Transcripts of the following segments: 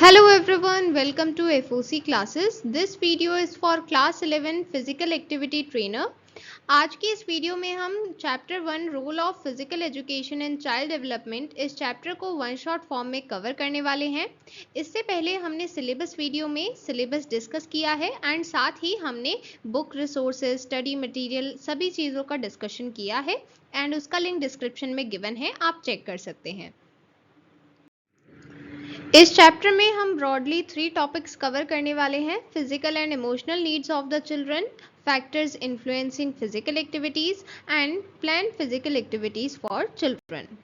Hello everyone, welcome to FOC classes. This video is for class 11 physical activity trainer. आज की इस video में हम chapter 1 role of physical education in child development इस चैप्टर को वन शॉट फॉर्म में कवर करने वाले हैं. इससे पहले हमने सिलेबस वीडियो में सिलेबस डिस्कस किया है एंड साथ ही हमने बुक रिसोर्सेज, स्टडी मटेरियल सभी चीज़ों का डिस्कशन किया है एंड उसका लिंक डिस्क्रिप्शन में गिवन है, आप चेक कर सकते हैं. इस चैप्टर में हम ब्रॉडली 3 टॉपिक्स कवर करने वाले हैं. Physical and emotional needs of the children, factors influencing physical activities and plan physical activities for children.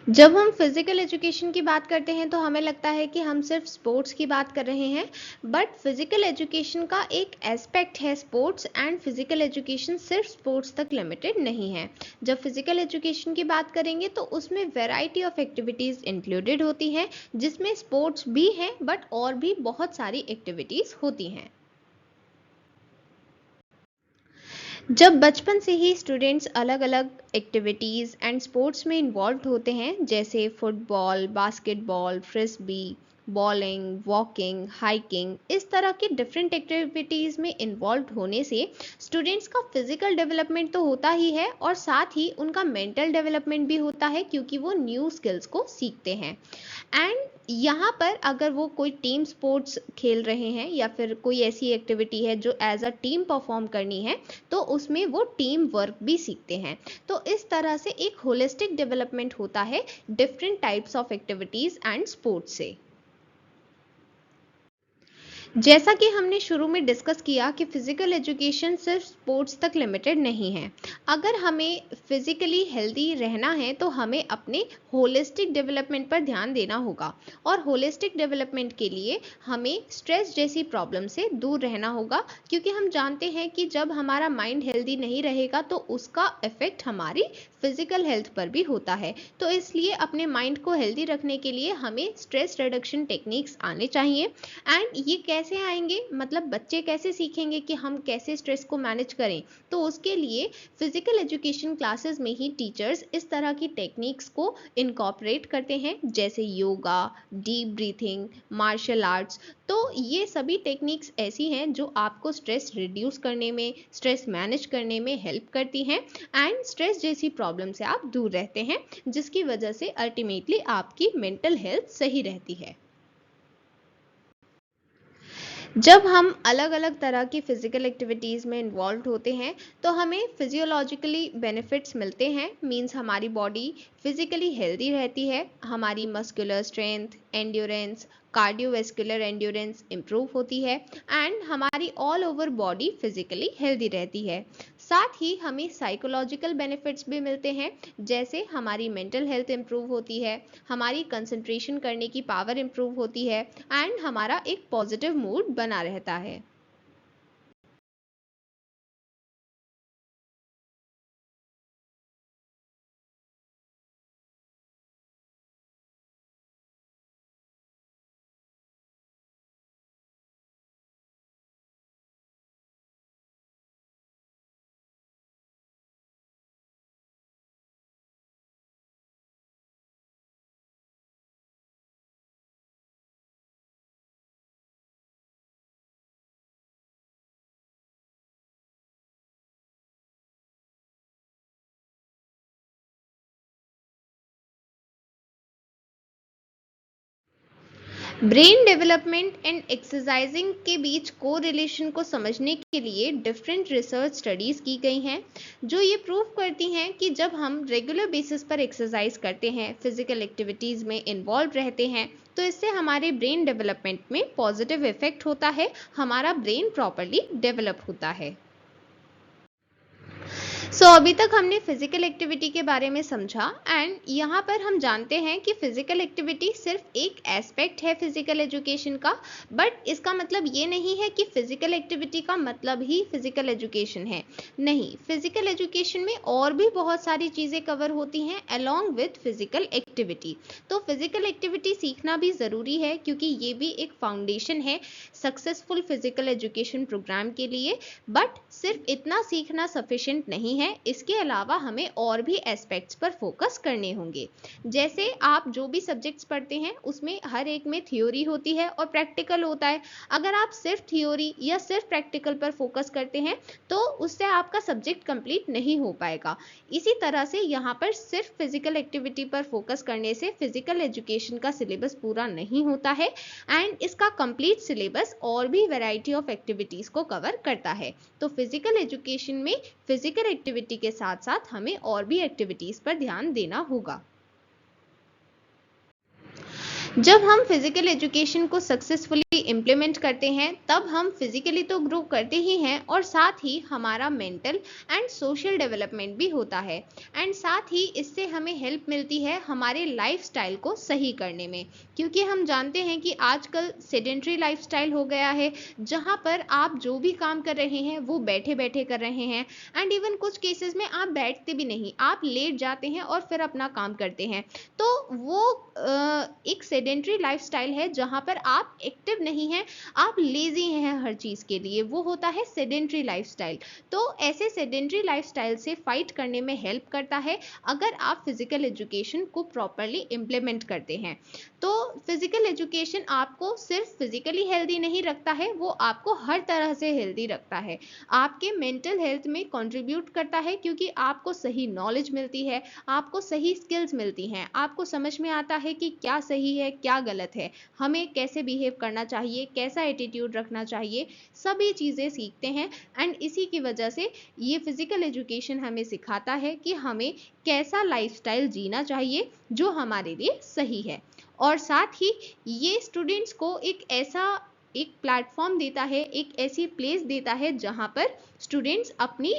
जब हम फिजिकल एजुकेशन की बात करते हैं तो हमें लगता है कि हम सिर्फ स्पोर्ट्स की बात कर रहे हैं, बट फिजिकल एजुकेशन का एक एस्पेक्ट है स्पोर्ट्स एंड फिजिकल एजुकेशन सिर्फ स्पोर्ट्स तक लिमिटेड नहीं है. जब फिजिकल एजुकेशन की बात करेंगे तो उसमें वैरायटी ऑफ एक्टिविटीज़ इंक्लूडेड होती हैं, जिसमें स्पोर्ट्स भी हैं बट और भी बहुत सारी एक्टिविटीज़ होती हैं. जब बचपन से ही स्टूडेंट्स अलग अलग एक्टिविटीज़ एंड स्पोर्ट्स में इन्वॉल्व होते हैं, जैसे football, basketball, frisbee, bowling, walking, hiking, इस तरह की डिफरेंट एक्टिविटीज़ में इन्वॉल्व होने से स्टूडेंट्स का फिजिकल डेवलपमेंट तो होता ही है और साथ ही उनका मेंटल डेवलपमेंट भी होता है, क्योंकि वो न्यू स्किल्स को सीखते हैं. एंड यहाँ पर अगर वो कोई टीम स्पोर्ट्स खेल रहे हैं या फिर कोई ऐसी एक्टिविटी है जो एज अ टीम परफॉर्म करनी है, तो उसमें वो टीम वर्क भी सीखते हैं. तो इस तरह से एक होलिस्टिक डेवलपमेंट होता है different types of activities and sports से. जैसा कि हमने शुरू में डिस्कस किया कि फिजिकल एजुकेशन सिर्फ स्पोर्ट्स तक लिमिटेड नहीं है. अगर हमें फिजिकली हेल्दी रहना है तो हमें अपने होलिस्टिक डेवलपमेंट पर ध्यान देना होगा, और होलिस्टिक डेवलपमेंट के लिए हमें स्ट्रेस जैसी प्रॉब्लम से दूर रहना होगा, क्योंकि हम जानते हैं कि जब हमारा माइंड हेल्दी नहीं रहेगा तो उसका इफेक्ट हमारी फिजिकल हेल्थ पर भी होता है. तो इसलिए अपने माइंड को हेल्दी रखने के लिए हमें स्ट्रेस रिडक्शन टेक्निक्स आने चाहिए. एंड ये कैसे आएंगे, मतलब बच्चे कैसे सीखेंगे कि हम कैसे स्ट्रेस को मैनेज करें, तो उसके लिए फिजिकल एजुकेशन क्लासेस में ही टीचर्स इस तरह की टेक्निक्स को इनकॉर्पोरेट करते हैं, जैसे yoga, deep breathing, martial arts. तो ये सभी टेक्निक्स ऐसी हैं जो आपको स्ट्रेस रिड्यूस करने में, स्ट्रेस मैनेज करने में हेल्प करती हैं एंड स्ट्रेस जैसी प्रॉब्लम से आप दूर रहते हैं, जिसकी वजह से अल्टीमेटली आपकी मेंटल हेल्थ सही रहती है. जब हम अलग अलग तरह की फिजिकल एक्टिविटीज़ में इन्वॉल्व होते हैं तो हमें फिजियोलॉजिकली बेनिफिट्स मिलते हैं. मींस हमारी बॉडी फिजिकली हेल्दी रहती है, हमारी muscular strength, endurance, cardiovascular endurance improve होती है एंड हमारी all over body physically healthy रहती है. साथ ही हमें साइकोलॉजिकल बेनिफिट्स भी मिलते हैं, जैसे हमारी मेंटल हेल्थ इम्प्रूव होती है, हमारी कंसंट्रेशन करने की पावर इम्प्रूव होती है एंड हमारा एक पॉजिटिव मूड बना रहता है. ब्रेन डेवलपमेंट एंड एक्सरसाइजिंग के बीच को रिलेशन को समझने के लिए डिफरेंट रिसर्च स्टडीज़ की गई हैं, जो ये प्रूव करती हैं कि जब हम रेगुलर बेसिस पर एक्सरसाइज करते हैं, फिजिकल एक्टिविटीज़ में इन्वॉल्व रहते हैं, तो इससे हमारे ब्रेन डेवलपमेंट में पॉजिटिव इफेक्ट होता है, हमारा ब्रेन प्रॉपरली डेवलप होता है. अभी तक हमने फिजिकल एक्टिविटी के बारे में समझा एंड यहाँ पर हम जानते हैं कि फिजिकल एक्टिविटी सिर्फ एक एस्पेक्ट है फिजिकल एजुकेशन का, बट इसका मतलब ये नहीं है कि फिजिकल एक्टिविटी का मतलब ही फिजिकल एजुकेशन है. नहीं, फिजिकल एजुकेशन में और भी बहुत सारी चीज़ें कवर होती हैं अलोंग विथ फिजिकल एक्टिविटी. तो फिजिकल एक्टिविटी सीखना भी ज़रूरी है, क्योंकि ये भी एक फाउंडेशन है सक्सेसफुल फिजिकल एजुकेशन प्रोग्राम के लिए. बट सिर्फ इतना सीखना सफिशिएंट नहीं नहीं है, इसके अलावा हमें और भी एस्पेक्ट्स पर फोकस करने होंगे। जैसे आप जो भी सब्जेक्ट्स पढ़ते हैं उसमें हर एक में थ्योरी होती है और प्रैक्टिकल होता है। अगर आप सिर्फ थ्योरी या सिर्फ प्रैक्टिकल पर फोकस करते हैं तो उससे आपका सब्जेक्ट कंप्लीट नहीं हो पाएगा। इसी तरह से यहाँ पर सिर्फ फिजिकल एक्टिविटी पर फोकस करने से फिजिकल एजुकेशन का सिलेबस पूरा नहीं होता है एंड इसका कंप्लीट सिलेबस और भी वैरायटी ऑफ एक्टिविटीज को कवर करता है। तो फिजिकल एजुकेशन में फिजिकल एक्टिविटी के साथ साथ हमें और भी एक्टिविटीज पर ध्यान देना होगा। जब हम फिजिकल एजुकेशन को सक्सेसफुली इम्प्लीमेंट करते हैं तब हम फिजिकली तो ग्रो करते ही हैं और साथ ही हमारा मेंटल एंड सोशल डेवलपमेंट भी होता है एंड साथ ही इससे हमें हेल्प मिलती है हमारे लाइफस्टाइल को सही करने में, क्योंकि हम जानते हैं कि आजकल सेडेंट्री लाइफस्टाइल हो गया है जहां पर आप जो भी काम कर रहे हैं वो बैठे बैठे कर रहे हैं एंड इवन कुछ केसेस में आप बैठते भी नहीं, आप लेट जाते हैं और फिर अपना काम करते हैं। तो वो एक सेडेंट्री लाइफस्टाइल है जहां पर आप एक्टिव नहीं हैं, आप लेजी हैं हर चीज के लिए, वो होता है सेडेंट्री लाइफस्टाइल। तो ऐसे सेडेंट्री लाइफस्टाइल से फाइट करने में हेल्प करता है अगर आप फिजिकल एजुकेशन को प्रॉपरली इम्प्लीमेंट करते हैं। तो फिजिकल एजुकेशन आपको सिर्फ फिजिकली हेल्दी नहीं रखता है, वो आपको हर तरह से हेल्दी रखता है, आपके मेंटल हेल्थ में कंट्रीब्यूट करता है क्योंकि आपको सही नॉलेज मिलती है, आपको सही स्किल्स मिलती हैं, आपको समझ में आता है कि क्या सही है क्या गलत है, हमें कैसे बिहेव करना चाहिए, कैसा एटीट्यूड रखना चाहिए, सभी चीज़ें सीखते हैं। एंड इसी की वजह से ये फिजिकल एजुकेशन हमें सिखाता है कि हमें कैसा लाइफस्टाइल जीना चाहिए जो हमारे लिए सही है। और साथ ही ये स्टूडेंट्स को एक प्लेटफॉर्म देता है, एक ऐसी प्लेस देता है जहाँ पर स्टूडेंट्स अपनी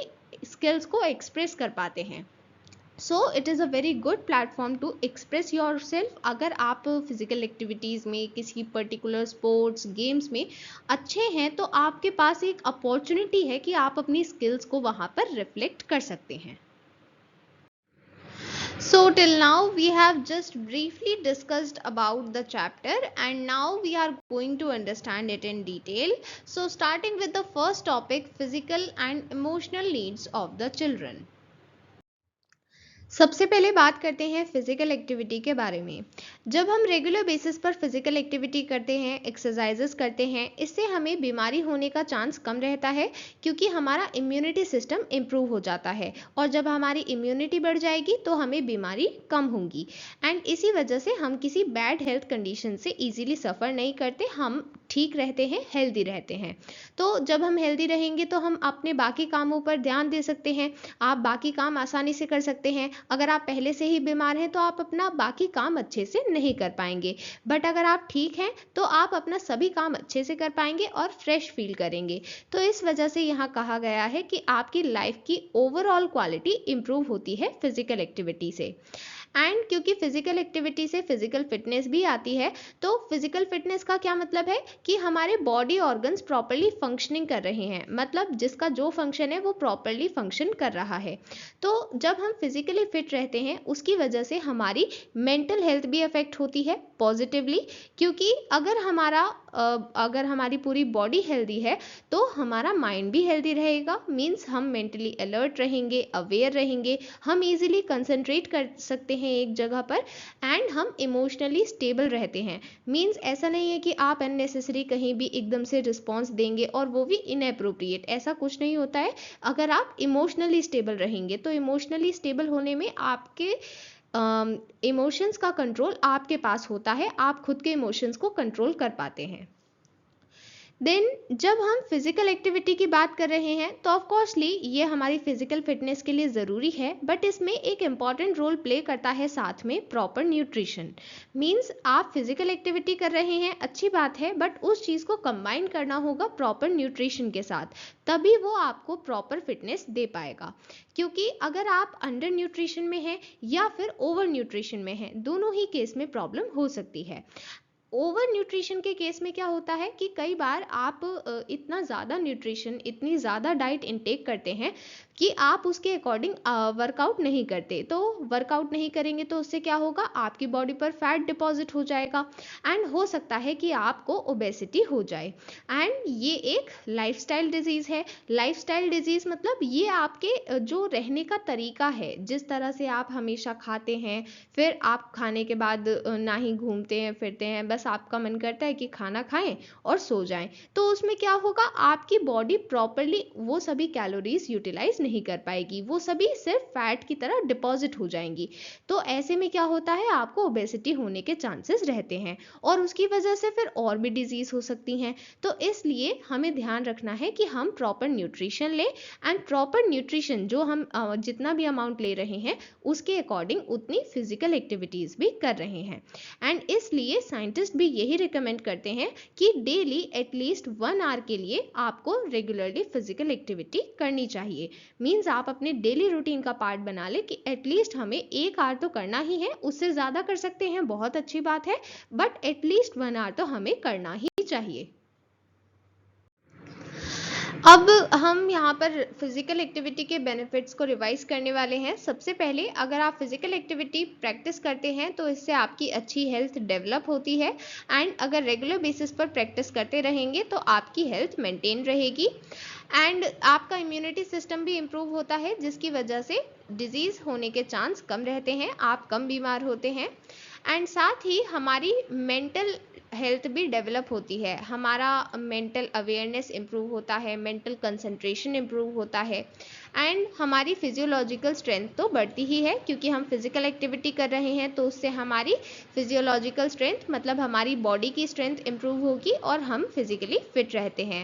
स्किल्स को एक्सप्रेस कर पाते हैं। So it is a very good platform to express your सेल्फ। अगर आप फिजिकल एक्टिविटीज़ में किसी पर्टिकुलर स्पोर्ट्स गेम्स में अच्छे हैं तो आपके पास एक अपॉर्चुनिटी है कि आप अपनी स्किल्स को वहाँ पर रिफ्लेक्ट कर सकते हैं। So till now we have just briefly discussed about the chapter and now we are going to understand it in detail. So starting with the first topic, physical and emotional needs of the children. सबसे पहले बात करते हैं physical activity के बारे में। जब हम रेगुलर बेसिस पर फिजिकल एक्टिविटी करते हैं, एक्सरसाइजेस करते हैं, इससे हमें बीमारी होने का चांस कम रहता है क्योंकि हमारा इम्यूनिटी सिस्टम इम्प्रूव हो जाता है और जब हमारी इम्यूनिटी बढ़ जाएगी तो हमें बीमारी कम होगी एंड इसी वजह से हम किसी बैड हेल्थ कंडीशन से इजीली सफ़र नहीं करते, हम ठीक रहते हैं, हेल्दी रहते हैं। तो जब हम हेल्दी रहेंगे तो हम अपने बाकी कामों पर ध्यान दे सकते हैं, आप बाकी काम आसानी से कर सकते हैं। अगर आप पहले से ही बीमार हैं तो आप अपना बाकी काम अच्छे से नहीं कर पाएंगे, बट अगर आप ठीक हैं तो आप अपना सभी काम अच्छे से कर पाएंगे और फ्रेश फील करेंगे। तो इस वजह से यहाँ कहा गया है कि आपकी लाइफ की ओवरऑल क्वालिटी इंप्रूव होती है फिजिकल एक्टिविटी से। एंड क्योंकि फिजिकल एक्टिविटी से फिजिकल फिटनेस भी आती है, तो फिजिकल फिटनेस का क्या मतलब है कि हमारे बॉडी ऑर्गन्स प्रॉपरली फंक्शनिंग कर रहे हैं, मतलब जिसका जो फंक्शन है वो प्रॉपरली फंक्शन कर रहा है। तो जब हम फिजिकली फिट रहते हैं उसकी वजह से हमारी मेंटल हेल्थ भी अफेक्ट होती है पॉजिटिवली, क्योंकि अगर हमारी पूरी बॉडी हेल्दी है तो हमारा माइंड भी हेल्दी रहेगा, मीन्स हम मेंटली अलर्ट रहेंगे, अवेयर रहेंगे, हम इजीली कंसंट्रेट कर सकते हैं एक जगह पर एंड हम इमोशनली स्टेबल रहते हैं। मीन्स ऐसा नहीं है कि आप अननेसेसरी कहीं भी एकदम से रिस्पॉन्स देंगे और वो भी इनएप्रोप्रिएट, ऐसा कुछ नहीं होता है। अगर आप इमोशनली स्टेबल रहेंगे तो इमोशनली स्टेबल होने में आपके इमोशंस का कंट्रोल आपके पास होता है, आप खुद के इमोशंस को कंट्रोल कर पाते हैं। देन जब हम फिजिकल एक्टिविटी की बात कर रहे हैं तो ऑफकोर्सली ये हमारी फिजिकल फिटनेस के लिए ज़रूरी है, बट इसमें एक इम्पॉर्टेंट रोल प्ले करता है साथ में प्रॉपर न्यूट्रिशन। मीन्स आप फिजिकल एक्टिविटी कर रहे हैं, अच्छी बात है, बट उस चीज़ को कंबाइन करना होगा प्रॉपर न्यूट्रिशन के साथ, तभी वो आपको प्रॉपर फिटनेस दे पाएगा। क्योंकि अगर आप अंडर न्यूट्रिशन में हैं या फिर ओवर न्यूट्रिशन में हैं, दोनों ही केस में प्रॉब्लम हो सकती है। ओवर न्यूट्रिशन के केस में क्या होता है कि कई बार आप इतना ज़्यादा न्यूट्रिशन, इतनी ज़्यादा डाइट इनटेक करते हैं कि आप उसके अकॉर्डिंग वर्कआउट नहीं करते। तो वर्कआउट नहीं करेंगे तो उससे क्या होगा, आपकी बॉडी पर फैट डिपॉजिट हो जाएगा एंड हो सकता है कि आपको ओबेसिटी हो जाए। एंड ये एक लाइफस्टाइल डिजीज़ है। लाइफस्टाइल डिजीज़ मतलब ये आपके जो रहने का तरीका है, जिस तरह से आप हमेशा खाते हैं, फिर आप खाने के बाद ना ही घूमते हैं फिरते हैं, बस आपका मन करता है कि खाना खाएं और सो जाएं, तो उसमें क्या होगा, आपकी बॉडी प्रॉपरली वो सभी कैलोरीज यूटिलाइज नहीं कर पाएगी, वो सभी सिर्फ फैट की तरह डिपॉजिट हो जाएंगी। तो ऐसे में क्या होता है, आपको ओबेसिटी होने के चांसेस रहते हैं और उसकी वजह से फिर और भी डिजीज हो सकती हैं। तो इसलिए हमें ध्यान रखना है कि हम प्रॉपर न्यूट्रिशन लें एंड प्रॉपर न्यूट्रिशन जो हम जितना भी अमाउंट ले रहे हैं उसके अकॉर्डिंग उतनी फिजिकल एक्टिविटीज भी कर रहे हैं। एंड इसलिए साइंटिस्ट भी यही रिकमेंड करते हैं कि डेली एटलीस्ट 1 आवर के लिए आपको रेगुलरली फिजिकल एक्टिविटी करनी चाहिए। मीन्स आप अपने डेली रूटीन का पार्ट बना ले कि एटलीस्ट हमें 1 आवर तो करना ही है, उससे ज़्यादा कर सकते हैं बहुत अच्छी बात है, बट एटलीस्ट 1 आवर तो हमें करना ही चाहिए। अब हम यहाँ पर फिजिकल एक्टिविटी के बेनिफिट्स को रिवाइज करने वाले हैं। सबसे पहले अगर आप फिजिकल एक्टिविटी प्रैक्टिस करते हैं तो इससे आपकी अच्छी हेल्थ डेवलप होती है एंड अगर रेगुलर बेसिस पर प्रैक्टिस करते रहेंगे तो आपकी हेल्थ मेंटेन रहेगी एंड आपका इम्यूनिटी सिस्टम भी इम्प्रूव होता है, जिसकी वजह से डिजीज़ होने के चांस कम रहते हैं, आप कम बीमार होते हैं एंड साथ ही हमारी मेंटल हेल्थ भी डेवलप होती है, हमारा मेंटल अवेयरनेस इम्प्रूव होता है, मेंटल कंसंट्रेशन इम्प्रूव होता है एंड हमारी फिजियोलॉजिकल स्ट्रेंथ तो बढ़ती ही है, क्योंकि हम फिजिकल एक्टिविटी कर रहे हैं तो उससे हमारी फिजियोलॉजिकल स्ट्रेंथ मतलब हमारी बॉडी की स्ट्रेंथ इम्प्रूव होगी और हम फिजिकली फिट रहते हैं।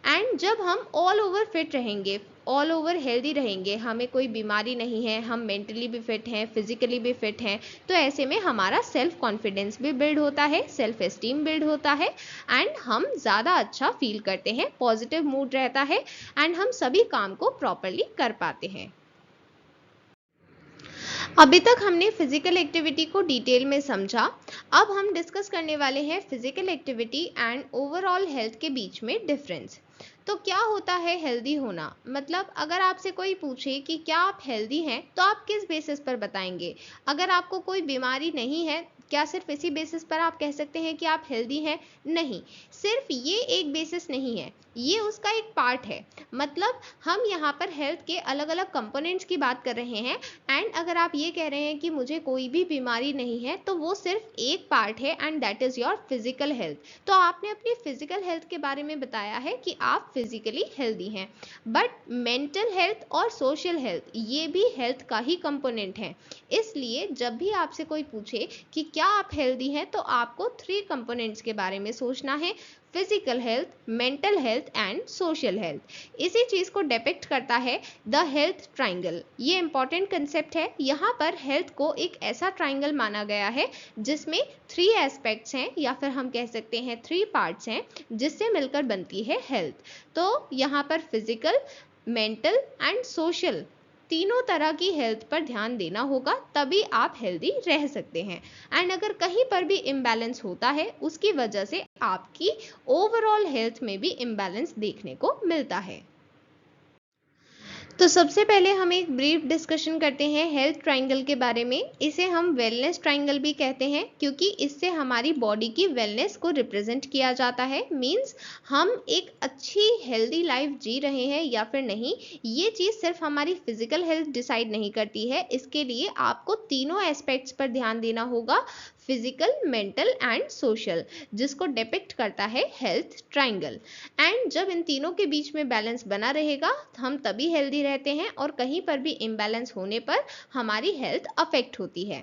एंड जब हम ऑल ओवर फिट रहेंगे, ऑल ओवर हेल्दी रहेंगे, हमें कोई बीमारी नहीं है, हम मेंटली भी फिट हैं, फिजिकली भी फिट हैं, तो ऐसे में हमारा सेल्फ कॉन्फिडेंस भी बिल्ड होता है, सेल्फ एस्टीम बिल्ड होता है एंड हम ज़्यादा अच्छा फील करते हैं, पॉजिटिव मूड रहता है एंड हम सभी काम को प्रॉपरली कर पाते हैं। अभी तक हमने फिजिकल एक्टिविटी को डिटेल में समझा। अब हम डिस्कस करने वाले हैं physical activity and overall health के बीच में डिफरेंस। तो क्या होता है हेल्दी होना, मतलब अगर आपसे कोई पूछे कि क्या आप हेल्दी हैं तो आप किस बेसिस पर बताएंगे। अगर आपको कोई बीमारी नहीं है, क्या सिर्फ इसी बेसिस पर आप कह सकते हैं कि आप हेल्दी हैं? नहीं, सिर्फ ये एक बेसिस नहीं है, ये उसका एक पार्ट है। मतलब हम यहाँ पर हेल्थ के अलग अलग कंपोनेंट्स की बात कर रहे हैं एंड अगर आप ये कह रहे हैं कि मुझे कोई भी बीमारी नहीं है तो वो सिर्फ एक पार्ट है and that is your physical health. तो आपने अपनी फिजिकल हेल्थ के बारे में बताया है कि आप फिजिकली हेल्दी हैं, बट मेंटल हेल्थ और सोशल हेल्थ ये भी हेल्थ का ही कंपोनेंट है। इसलिए जब भी आपसे कोई पूछे कि क्या आप हेल्दी हैं तो आपको 3 कंपोनेंट्स के बारे में सोचना है, physical health, mental health and social health. इसी चीज़ को डिपिक्ट करता है द हेल्थ ट्राइंगल। ये इंपॉर्टेंट कंसेप्ट है। यहाँ पर हेल्थ को एक ऐसा ट्राइंगल माना गया है जिसमें 3 एस्पेक्ट्स हैं या फिर हम कह सकते हैं 3 पार्ट्स हैं जिससे मिलकर बनती है हेल्थ। तो यहाँ पर फिजिकल, मेंटल एंड सोशल तीनों तरह की हेल्थ पर ध्यान देना होगा, तभी आप हेल्दी रह सकते हैं। एंड अगर कहीं पर भी इम्बैलेंस होता है उसकी वजह से आपकी ओवरऑल हेल्थ में भी इम्बैलेंस देखने को मिलता है। तो सबसे पहले हम एक ब्रीफ डिस्कशन करते हैं हेल्थ ट्राइंगल के बारे में। इसे हम वेलनेस ट्राइंगल भी कहते हैं क्योंकि इससे हमारी बॉडी की वेलनेस को रिप्रेजेंट किया जाता है। मींस हम एक अच्छी हेल्दी लाइफ जी रहे हैं या फिर नहीं, ये चीज़ सिर्फ हमारी फिजिकल हेल्थ डिसाइड नहीं करती है। इसके लिए आपको तीनों एस्पेक्ट्स पर ध्यान देना होगा, फिजिकल, मेंटल एंड सोशल, जिसको डिपिक्ट करता है हेल्थ ट्राइंगल। एंड जब इन तीनों के बीच में बैलेंस बना रहेगा हम तभी हेल्दी रहते हैं और कहीं पर भी इम्बैलेंस होने पर हमारी हेल्थ अफेक्ट होती है।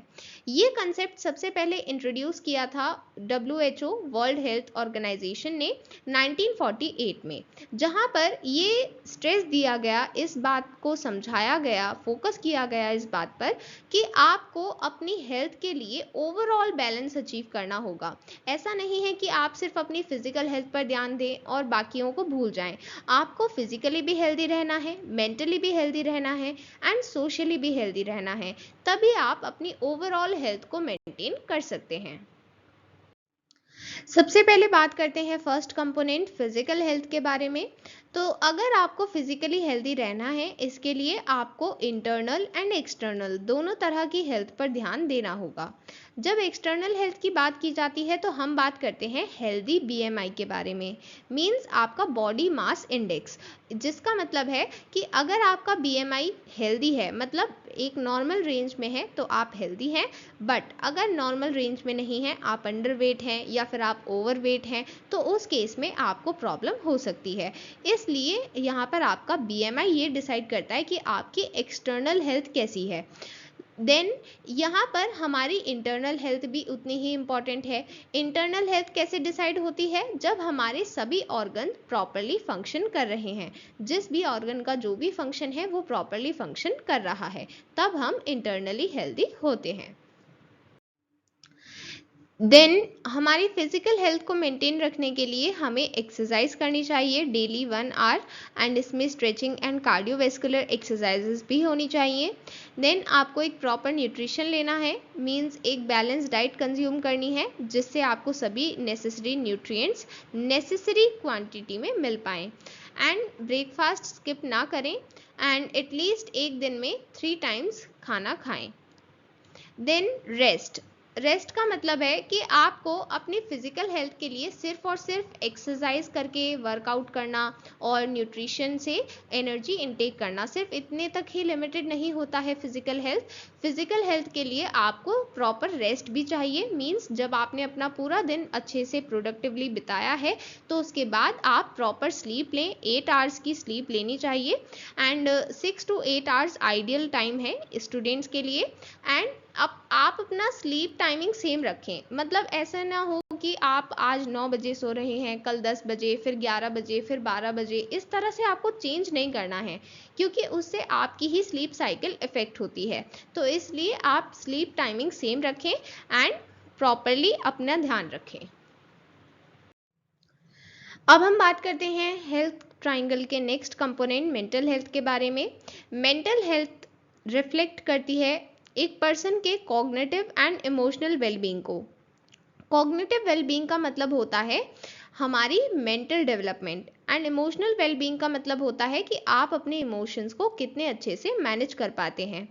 ये कंसेप्ट सबसे पहले इंट्रोड्यूस किया था WHO वर्ल्ड हेल्थ ऑर्गेनाइजेशन ने 1948 में, जहाँ पर ये स्ट्रेस दिया गया, इस बात को समझाया गया, फोकस किया गया इस बात पर कि आपको अपनी हेल्थ के लिए ओवरऑल बैलेंस अचीव करना होगा। ऐसा नहीं है कि आप सिर्फ अपनी फिजिकल हेल्थ पर ध्यान दें और बाकियों को भूल जाएं। आपको फिजिकली भी हेल्दी रहना है, मेंटली भी हेल्दी रहना है एंड सोशली भी हेल्दी रहना है, तभी आप अपनी ओवरऑल हेल्थ को मेंटेन कर सकते हैं। सबसे पहले बात करते हैं फर्स्ट कंपोनेंट फिजिकल हेल्थ के बारे में। तो अगर आपको फिजिकली हेल्दी रहना है, इसके लिए आपको इंटरनल एंड एक्सटर्नल दोनों तरह की हेल्थ पर ध्यान देना होगा। जब एक्सटर्नल हेल्थ की बात की जाती है तो हम बात करते हैं हेल्दी बीएमआई के बारे में, मींस आपका बॉडी मास इंडेक्स, जिसका मतलब है कि अगर आपका बीएमआई हेल्दी है, मतलब एक नॉर्मल रेंज में है, तो आप हेल्दी हैं। बट अगर नॉर्मल रेंज में नहीं है, आप अंडर वेट हैं या फिर आप ओवर वेट हैं, तो उस केस में आपको प्रॉब्लम हो सकती है। इसलिए यहाँ पर आपका बीएमआई ये डिसाइड करता है कि आपकी एक्सटर्नल हेल्थ कैसी है। देन यहाँ पर हमारी इंटरनल हेल्थ भी उतनी ही इम्पॉर्टेंट है। इंटरनल हेल्थ कैसे डिसाइड होती है? जब हमारे सभी ऑर्गन प्रॉपरली फंक्शन कर रहे हैं, जिस भी ऑर्गन का जो भी फंक्शन है वो प्रॉपरली फंक्शन कर रहा है, तब हम इंटरनली हेल्दी होते हैं। देन हमारी फिजिकल हेल्थ को मेंटेन रखने के लिए हमें एक्सरसाइज करनी चाहिए डेली 1 आवर, एंड इसमें स्ट्रेचिंग एंड कार्डियोवेस्कुलर एक्सरसाइजेस भी होनी चाहिए। देन आपको एक प्रॉपर न्यूट्रिशन लेना है, मींस एक बैलेंस डाइट कंज्यूम करनी है, जिससे आपको सभी नेसेसरी न्यूट्रिएंट्स नेसेसरी क्वांटिटी में मिल पाएँ। एंड ब्रेकफास्ट स्किप ना करें, एंड एटलीस्ट एक दिन में 3 टाइम्स खाना खाएं। देन रेस्ट का मतलब है कि आपको अपनी फिजिकल हेल्थ के लिए सिर्फ और सिर्फ एक्सरसाइज करके वर्कआउट करना और न्यूट्रिशन से एनर्जी इनटेक करना, सिर्फ इतने तक ही लिमिटेड नहीं होता है फिजिकल हेल्थ। फिजिकल हेल्थ के लिए आपको प्रॉपर रेस्ट भी चाहिए, मींस जब आपने अपना पूरा दिन अच्छे से प्रोडक्टिवली बिताया है, तो उसके बाद आप प्रॉपर स्लीप लें। 8 आवर्स की स्लीप लेनी चाहिए, and 6 to 8 hours ideal time है स्टूडेंट्स के लिए। एंड अब आप अपना स्लीप टाइमिंग सेम रखें, मतलब ऐसा ना हो कि आप आज 9 बजे सो रहे हैं, कल 10 बजे, फिर 11 बजे, फिर 12 बजे, इस तरह से आपको चेंज नहीं करना है, क्योंकि उससे आपकी ही स्लीप साइकिल इफेक्ट होती है। तो इसलिए आप स्लीप टाइमिंग सेम रखें एंड प्रॉपरली अपना ध्यान रखें। अब हम बात करते हैं हेल्थ ट्राइंगल के नेक्स्ट कंपोनेंट मेंटल हेल्थ के बारे में। मेंटल हेल्थ रिफ्लेक्ट करती है एक पर्सन के कॉग्निटिव एंड इमोशनल वेलबींग को। कॉग्निटिव वेलबींग का मतलब होता है हमारी mental development, and emotional wellbeing का मतलब होता है कि आप अपने इमोशंस को कितने अच्छे से मैनेज कर पाते हैं।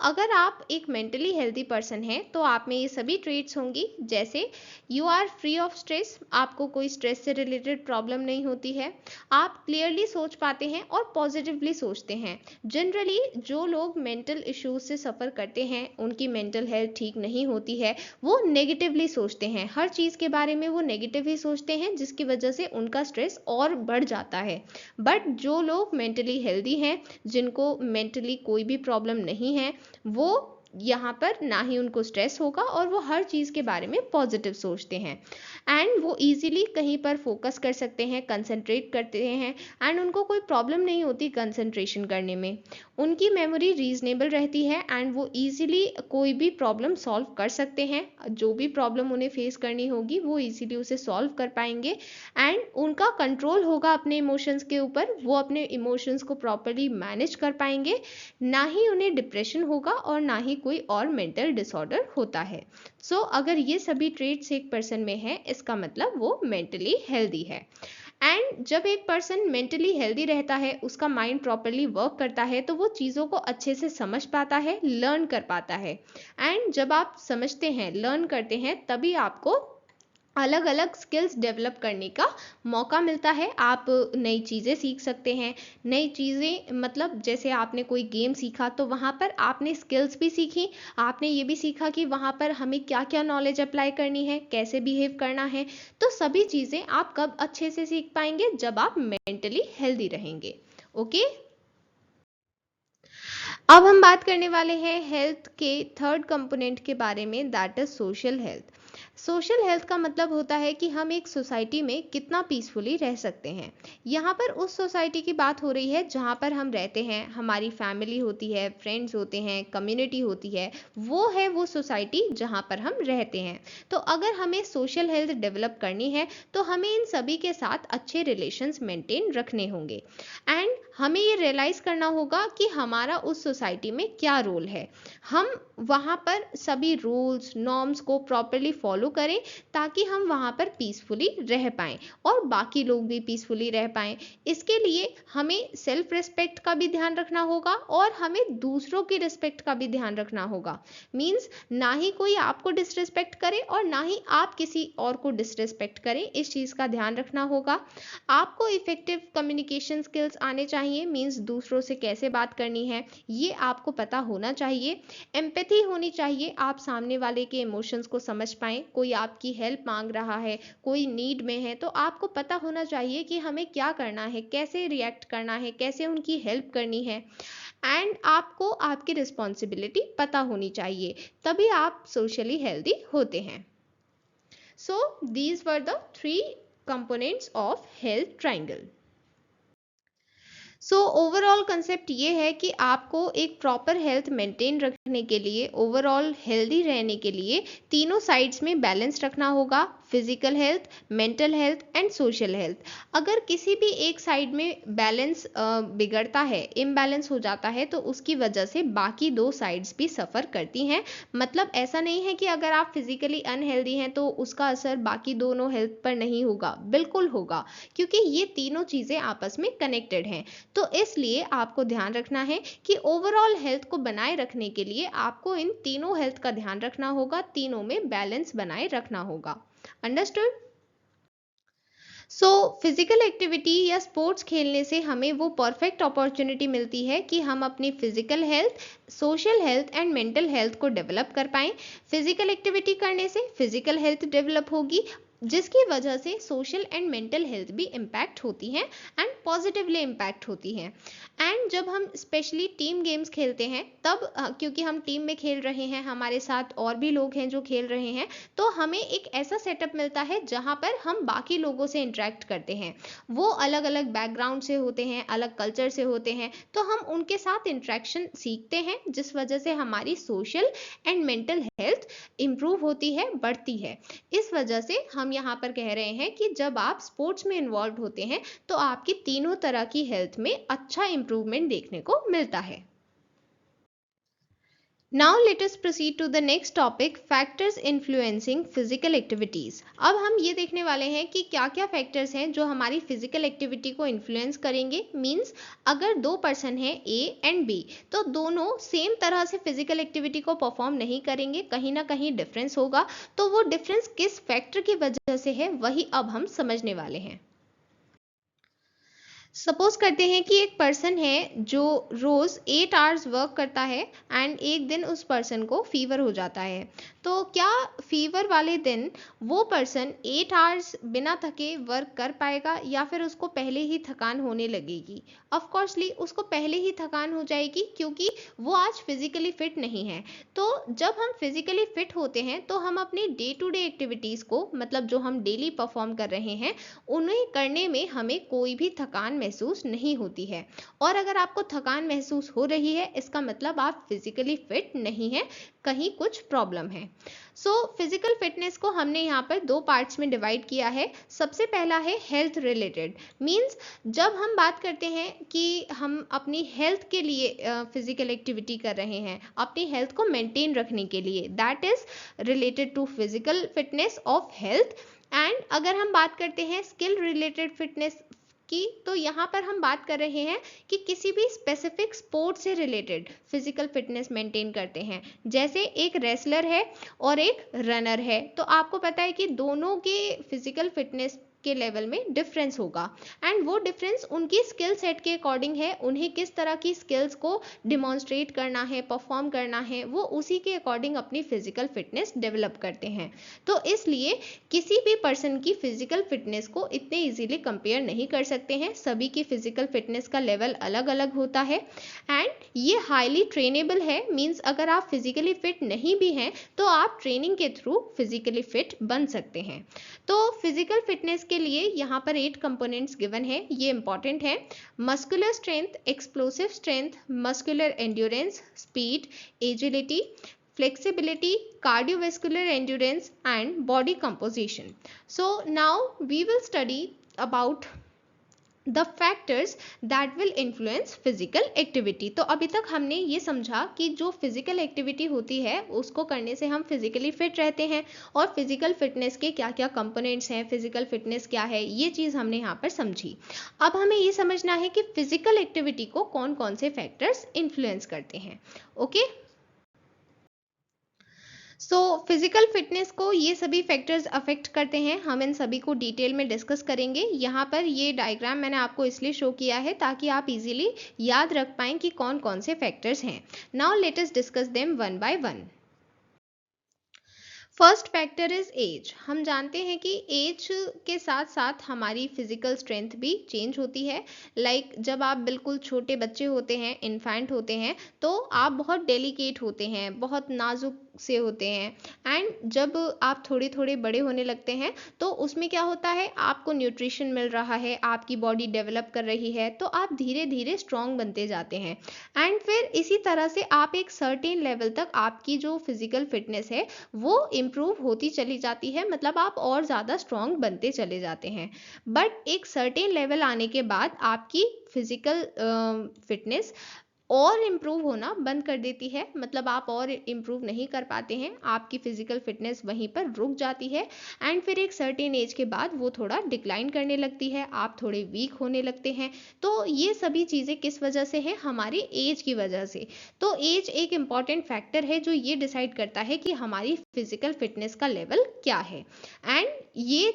अगर आप एक मेंटली हेल्दी पर्सन हैं, तो आप में ये सभी ट्रेट्स होंगी, जैसे you are free of stress, आपको कोई स्ट्रेस से रिलेटेड प्रॉब्लम नहीं होती है, आप क्लियरली सोच पाते हैं और पॉजिटिवली सोचते हैं। जनरली जो लोग मेंटल इश्यूज से सफ़र करते हैं, उनकी मेंटल हेल्थ ठीक नहीं होती है, वो नेगेटिवली सोचते हैं, हर चीज़ के बारे में वो नेगेटिव ही सोचते हैं, जिसकी वजह से उनका स्ट्रेस और बढ़ जाता है। बट जो लोग मेंटली हेल्दी हैं, जिनको मेंटली कोई भी प्रॉब्लम नहीं है, वो यहाँ पर ना ही उनको स्ट्रेस होगा और वो हर चीज़ के बारे में पॉजिटिव सोचते हैं, एंड वो इजीली कहीं पर फोकस कर सकते हैं, कंसंट्रेट करते हैं, एंड उनको कोई प्रॉब्लम नहीं होती कंसंट्रेशन करने में। उनकी मेमोरी रीजनेबल रहती है, एंड वो इजीली कोई भी प्रॉब्लम सॉल्व कर सकते हैं। जो भी प्रॉब्लम उन्हें फेस करनी होगी, वो इजीली उसे सॉल्व कर पाएंगे, एंड उनका कंट्रोल होगा अपने इमोशंस के ऊपर, वो अपने इमोशंस को प्रॉपरली मैनेज कर पाएंगे, ना ही उन्हें डिप्रेशन होगा और ना ही कोई और मेंटल डिसऑर्डर होता है। अगर ये सभी ट्रेट्स एक पर्सन में है, इसका मतलब वो मेंटली हेल्दी है। एंड जब एक पर्सन मेंटली हेल्दी रहता है, उसका माइंड प्रॉपरली वर्क करता है, तो वो चीज़ों को अच्छे से समझ पाता है, लर्न कर पाता है। एंड जब आप समझते हैं, लर्न करते हैं, तभी आपको अलग अलग स्किल्स डेवलप करने का मौका मिलता है। आप नई चीज़ें सीख सकते हैं, नई चीज़ें मतलब जैसे आपने कोई गेम सीखा, तो वहाँ पर आपने स्किल्स भी सीखी, आपने ये भी सीखा कि वहाँ पर हमें क्या क्या नॉलेज अप्लाई करनी है, कैसे बिहेव करना है। तो सभी चीज़ें आप कब अच्छे से सीख पाएंगे? जब आप मेंटली हेल्दी रहेंगे। ओके, अब हम बात करने वाले हैं हेल्थ के थर्ड कंपोनेंट के बारे में, that is social health. Social health का मतलब होता है कि हम एक सोसाइटी में कितना पीसफुली रह सकते हैं। यहाँ पर उस सोसाइटी की बात हो रही है जहाँ पर हम रहते हैं, हमारी फैमिली होती है, फ्रेंड्स होते हैं, कम्युनिटी होती है, वो है वो सोसाइटी जहाँ पर हम रहते हैं। तो अगर हमें सोशल हेल्थ डेवलप करनी है, तो हमें इन सभी के साथ अच्छे रिलेशंस मेंटेन रखने होंगे, एंड हमें ये रियलाइज़ करना होगा कि हमारा उस सोसाइटी में क्या रोल है। हम वहाँ पर सभी रूल्स नॉर्म्स को प्रॉपरली फॉलो फॉलो करें ताकि हम वहाँ पर पीसफुली रह पाएँ और बाकी लोग भी पीसफुली रह पाएँ। इसके लिए हमें सेल्फ रिस्पेक्ट का भी ध्यान रखना होगा और हमें दूसरों की रिस्पेक्ट का भी ध्यान रखना होगा। मीन्स ना ही कोई आपको डिसरिस्पेक्ट करे और ना ही आप किसी और को डिसरिस्पेक्ट करें, इस चीज़ का ध्यान रखना होगा। आपको इफेक्टिव कम्युनिकेशन स्किल्स आने चाहिए, मीन्स दूसरों से कैसे बात करनी है ये आपको पता होना चाहिए। एम्पैथी होनी चाहिए, आप सामने वाले के इमोशंस को समझ पाएँ। कोई आपकी हेल्प मांग रहा है, कोई नीड में है, तो आपको पता होना चाहिए कि हमें क्या करना है, कैसे रिएक्ट करना है, कैसे उनकी हेल्प करनी है। एंड आपको आपकी रिस्पॉन्सिबिलिटी पता होनी चाहिए, तभी आप सोशली हेल्दी होते हैं। So these were the 3 components of health triangle. So overall concept ये है कि आपको एक प्रॉपर हेल्थ मेंटेन रखने के लिए, ओवरऑल हेल्दी रहने के लिए तीनों साइड्स में बैलेंस रखना होगा, physical health, mental health and social health. अगर किसी भी एक साइड में बैलेंस बिगड़ता है, इम्बैलेंस हो जाता है, तो उसकी वजह से बाकी 2 साइड्स भी सफ़र करती हैं। मतलब ऐसा नहीं है कि अगर आप फिजिकली अनहेल्दी हैं तो उसका असर बाकी दोनों हेल्थ पर नहीं होगा, बिल्कुल होगा, क्योंकि ये तीनों चीज़ें आपस में कनेक्टेड हैं। तो इसलिए आपको ध्यान रखना है कि ओवरऑल हेल्थ को बनाए रखने के लिए आपको इन तीनों हेल्थ का ध्यान रखना होगा, तीनों में बैलेंस बनाए रखना होगा। अंडरस्टूड? सो फिजिकल एक्टिविटी या स्पोर्ट्स खेलने से हमें वो परफेक्ट अपॉर्चुनिटी मिलती है कि हम अपनी physical health, social health and mental health को डेवलप कर पाएँ। फिजिकल एक्टिविटी करने से फिजिकल हेल्थ डेवलप होगी, जिसकी वजह से सोशल एंड मेंटल हेल्थ भी इम्पैक्ट होती हैं एंड पॉजिटिवली इम्पैक्ट होती हैं। एंड जब हम स्पेशली टीम गेम्स खेलते हैं तब क्योंकि हम टीम में खेल रहे हैं, हमारे साथ और भी लोग हैं जो खेल रहे हैं, तो हमें एक ऐसा सेटअप मिलता है जहाँ पर हम बाकी लोगों से इंटरेक्ट करते हैं। वो अलग अलग बैकग्राउंड से होते हैं, अलग कल्चर से होते हैं, तो हम उनके साथ इंटरेक्शन सीखते हैं, जिस वजह से हमारी social and mental health improve होती है, बढ़ती है। इस वजह से हम यहाँ पर कह रहे हैं कि जब आप स्पोर्ट्स में इन्वॉल्व होते हैं तो आपकी तीनों तरह की हेल्थ में अच्छा इंप्रूवमेंट देखने को मिलता है। Now let us proceed to the next topic, factors influencing physical activities। अब हम ये देखने वाले हैं कि क्या क्या फैक्टर्स हैं जो हमारी फिजिकल एक्टिविटी को इन्फ्लुएंस करेंगे। मींस अगर 2 पर्सन हैं ए एंड बी, तो दोनों सेम तरह से फिजिकल एक्टिविटी को परफॉर्म नहीं करेंगे, कहीं ना कहीं डिफरेंस होगा। तो वो डिफरेंस किस फैक्टर की वजह से है वही अब हम समझने वाले हैं। सपोज करते हैं कि एक पर्सन है जो रोज 8 आवर्स वर्क करता है एंड एक दिन उस पर्सन को फीवर हो जाता है। तो क्या फीवर वाले दिन वो पर्सन 8 आवर्स बिना थके वर्क कर पाएगा या फिर उसको पहले ही थकान होने लगेगी? ऑफ कोर्सली उसको पहले ही थकान हो जाएगी, क्योंकि वो आज फिजिकली फिट नहीं है। तो जब हम फिजिकली फिट होते हैं तो हम अपनी डे टू डे एक्टिविटीज़ को, मतलब जो हम डेली परफॉर्म कर रहे हैं, उन्हें करने में हमें कोई भी थकान महसूस नहीं होती है। और अगर आपको थकान महसूस हो रही है, इसका मतलब आप फिजिकली फिट नहीं हैं, कहीं कुछ प्रॉब्लम है। सो फिजिकल फिटनेस को हमने यहाँ पर 2 पार्ट्स में डिवाइड किया है। सबसे पहला है हेल्थ रिलेटेड। मींस जब हम बात करते हैं कि हम अपनी हेल्थ के लिए फिजिकल एक्टिविटी कर रहे हैं, अपनी हेल्थ को मेंटेन रखने के लिए, that is related to physical fitness of health. And अगर हम बात करते हैं स्किल रिलेटेड फिटनेस की, तो यहाँ पर हम बात कर रहे हैं कि किसी भी स्पेसिफिक स्पोर्ट से रिलेटेड फिजिकल फिटनेस मेंटेन करते हैं। जैसे एक रेसलर है और एक रनर है, तो आपको पता है कि दोनों के फिजिकल फिटनेस के लेवल में डिफरेंस होगा एंड वो डिफरेंस उनकी स्किल सेट के अकॉर्डिंग है। उन्हें किस तरह की स्किल्स को डिमॉन्स्ट्रेट करना है, परफॉर्म करना है, वो उसी के अकॉर्डिंग अपनी फिजिकल फिटनेस डेवलप करते हैं। तो इसलिए किसी भी पर्सन की फिजिकल फिटनेस को इतने इजीली कंपेयर नहीं कर सकते हैं। सभी की फिजिकल फिटनेस का लेवल अलग अलग होता है एंड ये हाईली ट्रेनेबल है। मीन्स अगर आप फिजिकली फिट नहीं भी हैं तो आप ट्रेनिंग के थ्रू फिजिकली फिट बन सकते हैं। तो फिजिकल फिटनेस के लिए यहाँ पर 8 कंपोनेंट्स गिवन है, ये इंपॉर्टेंट है। Muscular strength, explosive strength, muscular endurance, speed, agility, flexibility, cardiovascular endurance and body composition. So now we will study about the factors that will influence physical activity. तो अभी तक हमने ये समझा कि जो फिजिकल एक्टिविटी होती है उसको करने से हम फिजिकली फिट रहते हैं, और फिजिकल फिटनेस के क्या क्या कंपोनेंट्स हैं, फिजिकल फिटनेस क्या है, ये चीज़ हमने यहाँ पर समझी। अब हमें ये समझना है कि फिजिकल एक्टिविटी को कौन कौन से फैक्टर्स इन्फ्लुएंस करते हैं। ओके, सो फिजिकल फिटनेस को ये सभी फैक्टर्स अफेक्ट करते हैं, हम इन सभी को डिटेल में डिस्कस करेंगे। यहाँ पर ये डायग्राम मैंने आपको इसलिए शो किया है ताकि आप इजीली याद रख पाएं कि कौन कौन से फैक्टर्स हैं। Now let us discuss them one by one. First factor is age. हम जानते हैं कि एज के साथ साथ हमारी फिजिकल स्ट्रेंथ भी चेंज होती है। जब आप बिल्कुल छोटे बच्चे होते हैं, इन्फेंट होते हैं, तो आप बहुत डेलिकेट होते हैं, बहुत नाजुक से होते हैं। एंड जब आप थोड़े थोड़े बड़े होने लगते हैं तो उसमें क्या होता है, आपको न्यूट्रिशन मिल रहा है, आपकी बॉडी डेवलप कर रही है, तो आप धीरे धीरे स्ट्रांग बनते जाते हैं। एंड फिर इसी तरह से आप एक सर्टेन लेवल तक आपकी जो फिजिकल फिटनेस है वो इम्प्रूव होती चली जाती है, मतलब आप और ज़्यादा स्ट्रांग बनते चले जाते हैं। बट एक सर्टेन लेवल आने के बाद आपकी फिजिकल फिटनेस और इम्प्रूव होना बंद कर देती है, मतलब आप और इम्प्रूव नहीं कर पाते हैं, आपकी फिजिकल फिटनेस वहीं पर रुक जाती है। एंड फिर एक सर्टेन एज के बाद वो थोड़ा डिक्लाइन करने लगती है, आप थोड़े वीक होने लगते हैं। तो ये सभी चीज़ें किस वजह से है, हमारी एज की वजह से। तो एज एक इम्पॉर्टेंट फैक्टर है जो ये डिसाइड करता है कि हमारी फिजिकल फिटनेस का लेवल क्या है। एंड ये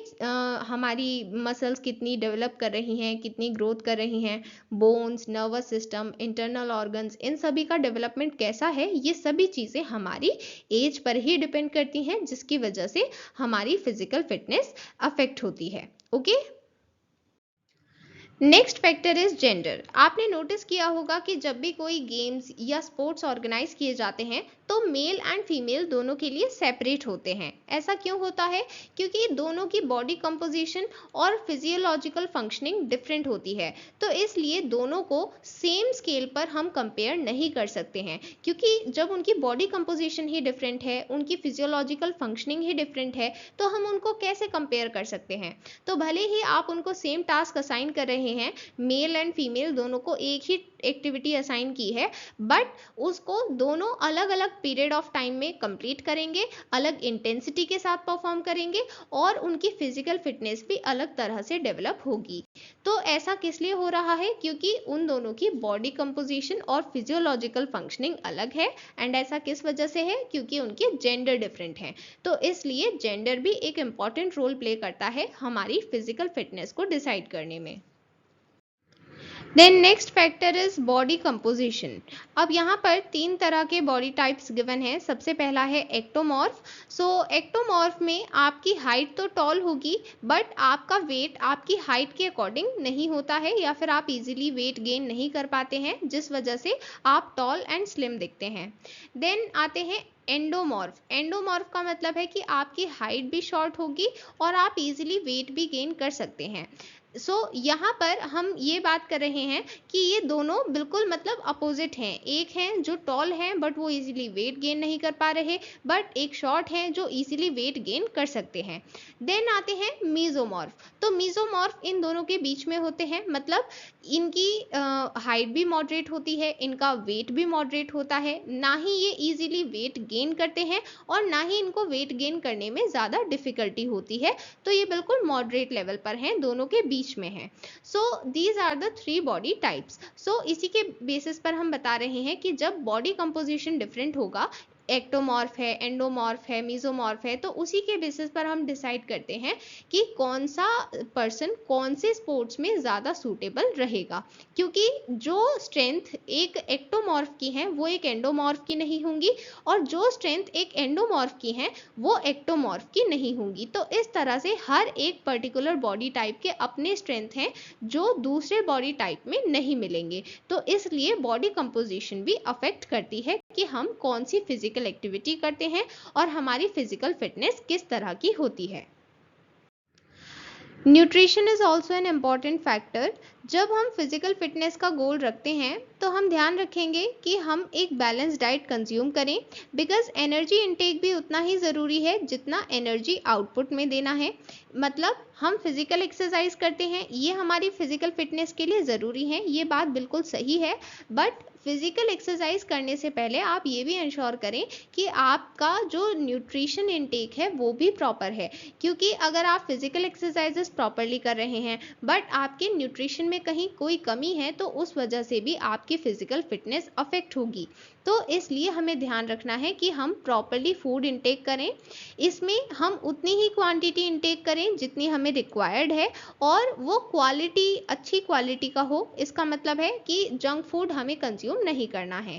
हमारी मसल्स कितनी डेवलप कर रही हैं, कितनी ग्रोथ कर रही हैं, bones, nervous system, internal organs, इन सभी का डेवलपमेंट कैसा है, ये सभी चीज़ें हमारी एज पर ही डिपेंड करती हैं, जिसकी वजह से हमारी फिजिकल फिटनेस अफेक्ट होती है। Okay, next factor is gender. आपने नोटिस किया होगा कि जब भी कोई गेम्स या स्पोर्ट्स ऑर्गेनाइज किए जाते हैं तो मेल एंड फीमेल दोनों के लिए सेपरेट होते हैं। ऐसा क्यों होता है? क्योंकि दोनों की बॉडी कंपोजिशन और फिजियोलॉजिकल फंक्शनिंग डिफरेंट होती है, तो इसलिए दोनों को सेम स्केल पर हम कंपेयर नहीं कर सकते हैं, क्योंकि जब उनकी बॉडी कंपोजिशन ही डिफरेंट है, उनकी फिजियोलॉजिकल फंक्शनिंग ही डिफरेंट है, तो हम उनको कैसे कंपेयर कर सकते हैं? तो भले ही आप उनको सेम टास्क असाइन कर रहे हैं, मेल एंड फीमेल दोनों को एक ही एक्टिविटी असाइन की है, बट उसको दोनों अलग अलग पीरियड ऑफ टाइम में कंप्लीट करेंगे, अलग इंटेंसिटी के साथ परफॉर्म करेंगे, और उनकी फिजिकल फिटनेस भी अलग तरह से डेवलप होगी। तो ऐसा किस लिए हो रहा है? क्योंकि उन दोनों की बॉडी कंपोजिशन और फिजियोलॉजिकल फंक्शनिंग अलग है। एंड ऐसा किस वजह से है? क्योंकि उनके जेंडर डिफरेंट हैं। तो इसलिए जेंडर भी एक इम्पॉर्टेंट रोल प्ले करता है हमारी फिजिकल फिटनेस को डिसाइड करने में। Then next factor is body composition. अब यहाँ पर 3 तरह के बॉडी टाइप्स गिवन है। सबसे पहला है एक्टोमॉर्फ। सो एक्टोमॉर्फ में आपकी हाइट तो टॉल होगी, बट आपका वेट आपकी हाइट के अकॉर्डिंग नहीं होता है, या फिर आप इजीली वेट गेन नहीं कर पाते हैं, जिस वजह से आप टॉल एंड स्लिम दिखते हैं। देन आते हैं एंडोमॉर्फ। एंडोमॉर्फ का मतलब है कि आपकी हाइट भी शॉर्ट होगी और आप इजीली वेट भी गेन कर सकते हैं। यहाँ पर हम ये बात कर रहे हैं कि ये दोनों बिल्कुल मतलब अपोजिट हैं। एक हैं जो टॉल हैं बट वो इजीली वेट गेन नहीं कर पा रहे, बट एक शॉर्ट हैं जो इजीली वेट गेन कर सकते हैं। देन आते हैं मीजोमॉर्फ। तो मीजोमॉर्फ इन दोनों के बीच में होते हैं, मतलब इनकी हाइट भी मॉडरेट होती है, इनका वेट भी मॉडरेट होता है, ना ही ये इजीली वेट गेन करते हैं और ना ही इनको वेट गेन करने में ज़्यादा डिफिकल्टी होती है। तो ये बिल्कुल मॉडरेट लेवल पर हैं, दोनों के बीच में है। So these are the 3 body types. So इसी के बेसिस पर हम बता रहे हैं कि जब बॉडी कंपोजिशन डिफरेंट होगा, एक्टोमॉर्फ है, एंडोमॉर्फ है, मीजोमॉर्फ है, तो उसी के बेसिस पर हम डिसाइड करते हैं कि कौन सा पर्सन कौन से स्पोर्ट्स में ज़्यादा सूटेबल रहेगा। क्योंकि जो स्ट्रेंथ एक एक्टोमॉर्फ की है वो एक एंडोमॉर्फ की नहीं होंगी, और जो स्ट्रेंथ एक एंडोमॉर्फ की है वो एक्टोमॉर्फ की नहीं होंगी। तो इस तरह से हर एक पर्टिकुलर बॉडी टाइप के अपने स्ट्रेंथ हैं जो दूसरे बॉडी टाइप में नहीं मिलेंगे। तो इसलिए बॉडी कंपोजिशन भी अफेक्ट करती है कि हम कौन सी फिजिकल एक्टिविटी करते हैं और हमारी फिजिकल फिटनेस किस तरह की होती है। Nutrition is also an important factor. जब हम फिजिकल फिटनेस का गोल रखते हैं तो हम ध्यान रखेंगे कि हम एक बैलेंस डाइट कंज्यूम करें, बिकॉज एनर्जी इनटेक भी उतना ही ज़रूरी है जितना एनर्जी आउटपुट में देना है। मतलब हम फिजिकल एक्सरसाइज करते हैं, ये हमारी फिजिकल फिटनेस के लिए ज़रूरी है, ये बात बिल्कुल सही है। बट फिजिकल एक्सरसाइज करने से पहले आप ये भी इंश्योर करें कि आपका जो न्यूट्रिशन इनटेक है वो भी प्रॉपर है, क्योंकि अगर आप फिजिकल एक्सरसाइजेस प्रॉपरली कर रहे हैं बट आपके न्यूट्रिशन में कहीं कोई कमी है तो उस वजह से भी आपकी फिजिकल फिटनेस अफेक्ट होगी। तो इसलिए हमें ध्यान रखना है कि हम प्रॉपरली फूड इनटेक करें, इसमें हम उतनी ही क्वांटिटी इनटेक करें जितनी हमें रिक्वायर्ड है, और वो क्वालिटी अच्छी क्वालिटी का हो। इसका मतलब है कि जंक फूड हमें कंज्यूम नहीं करना है।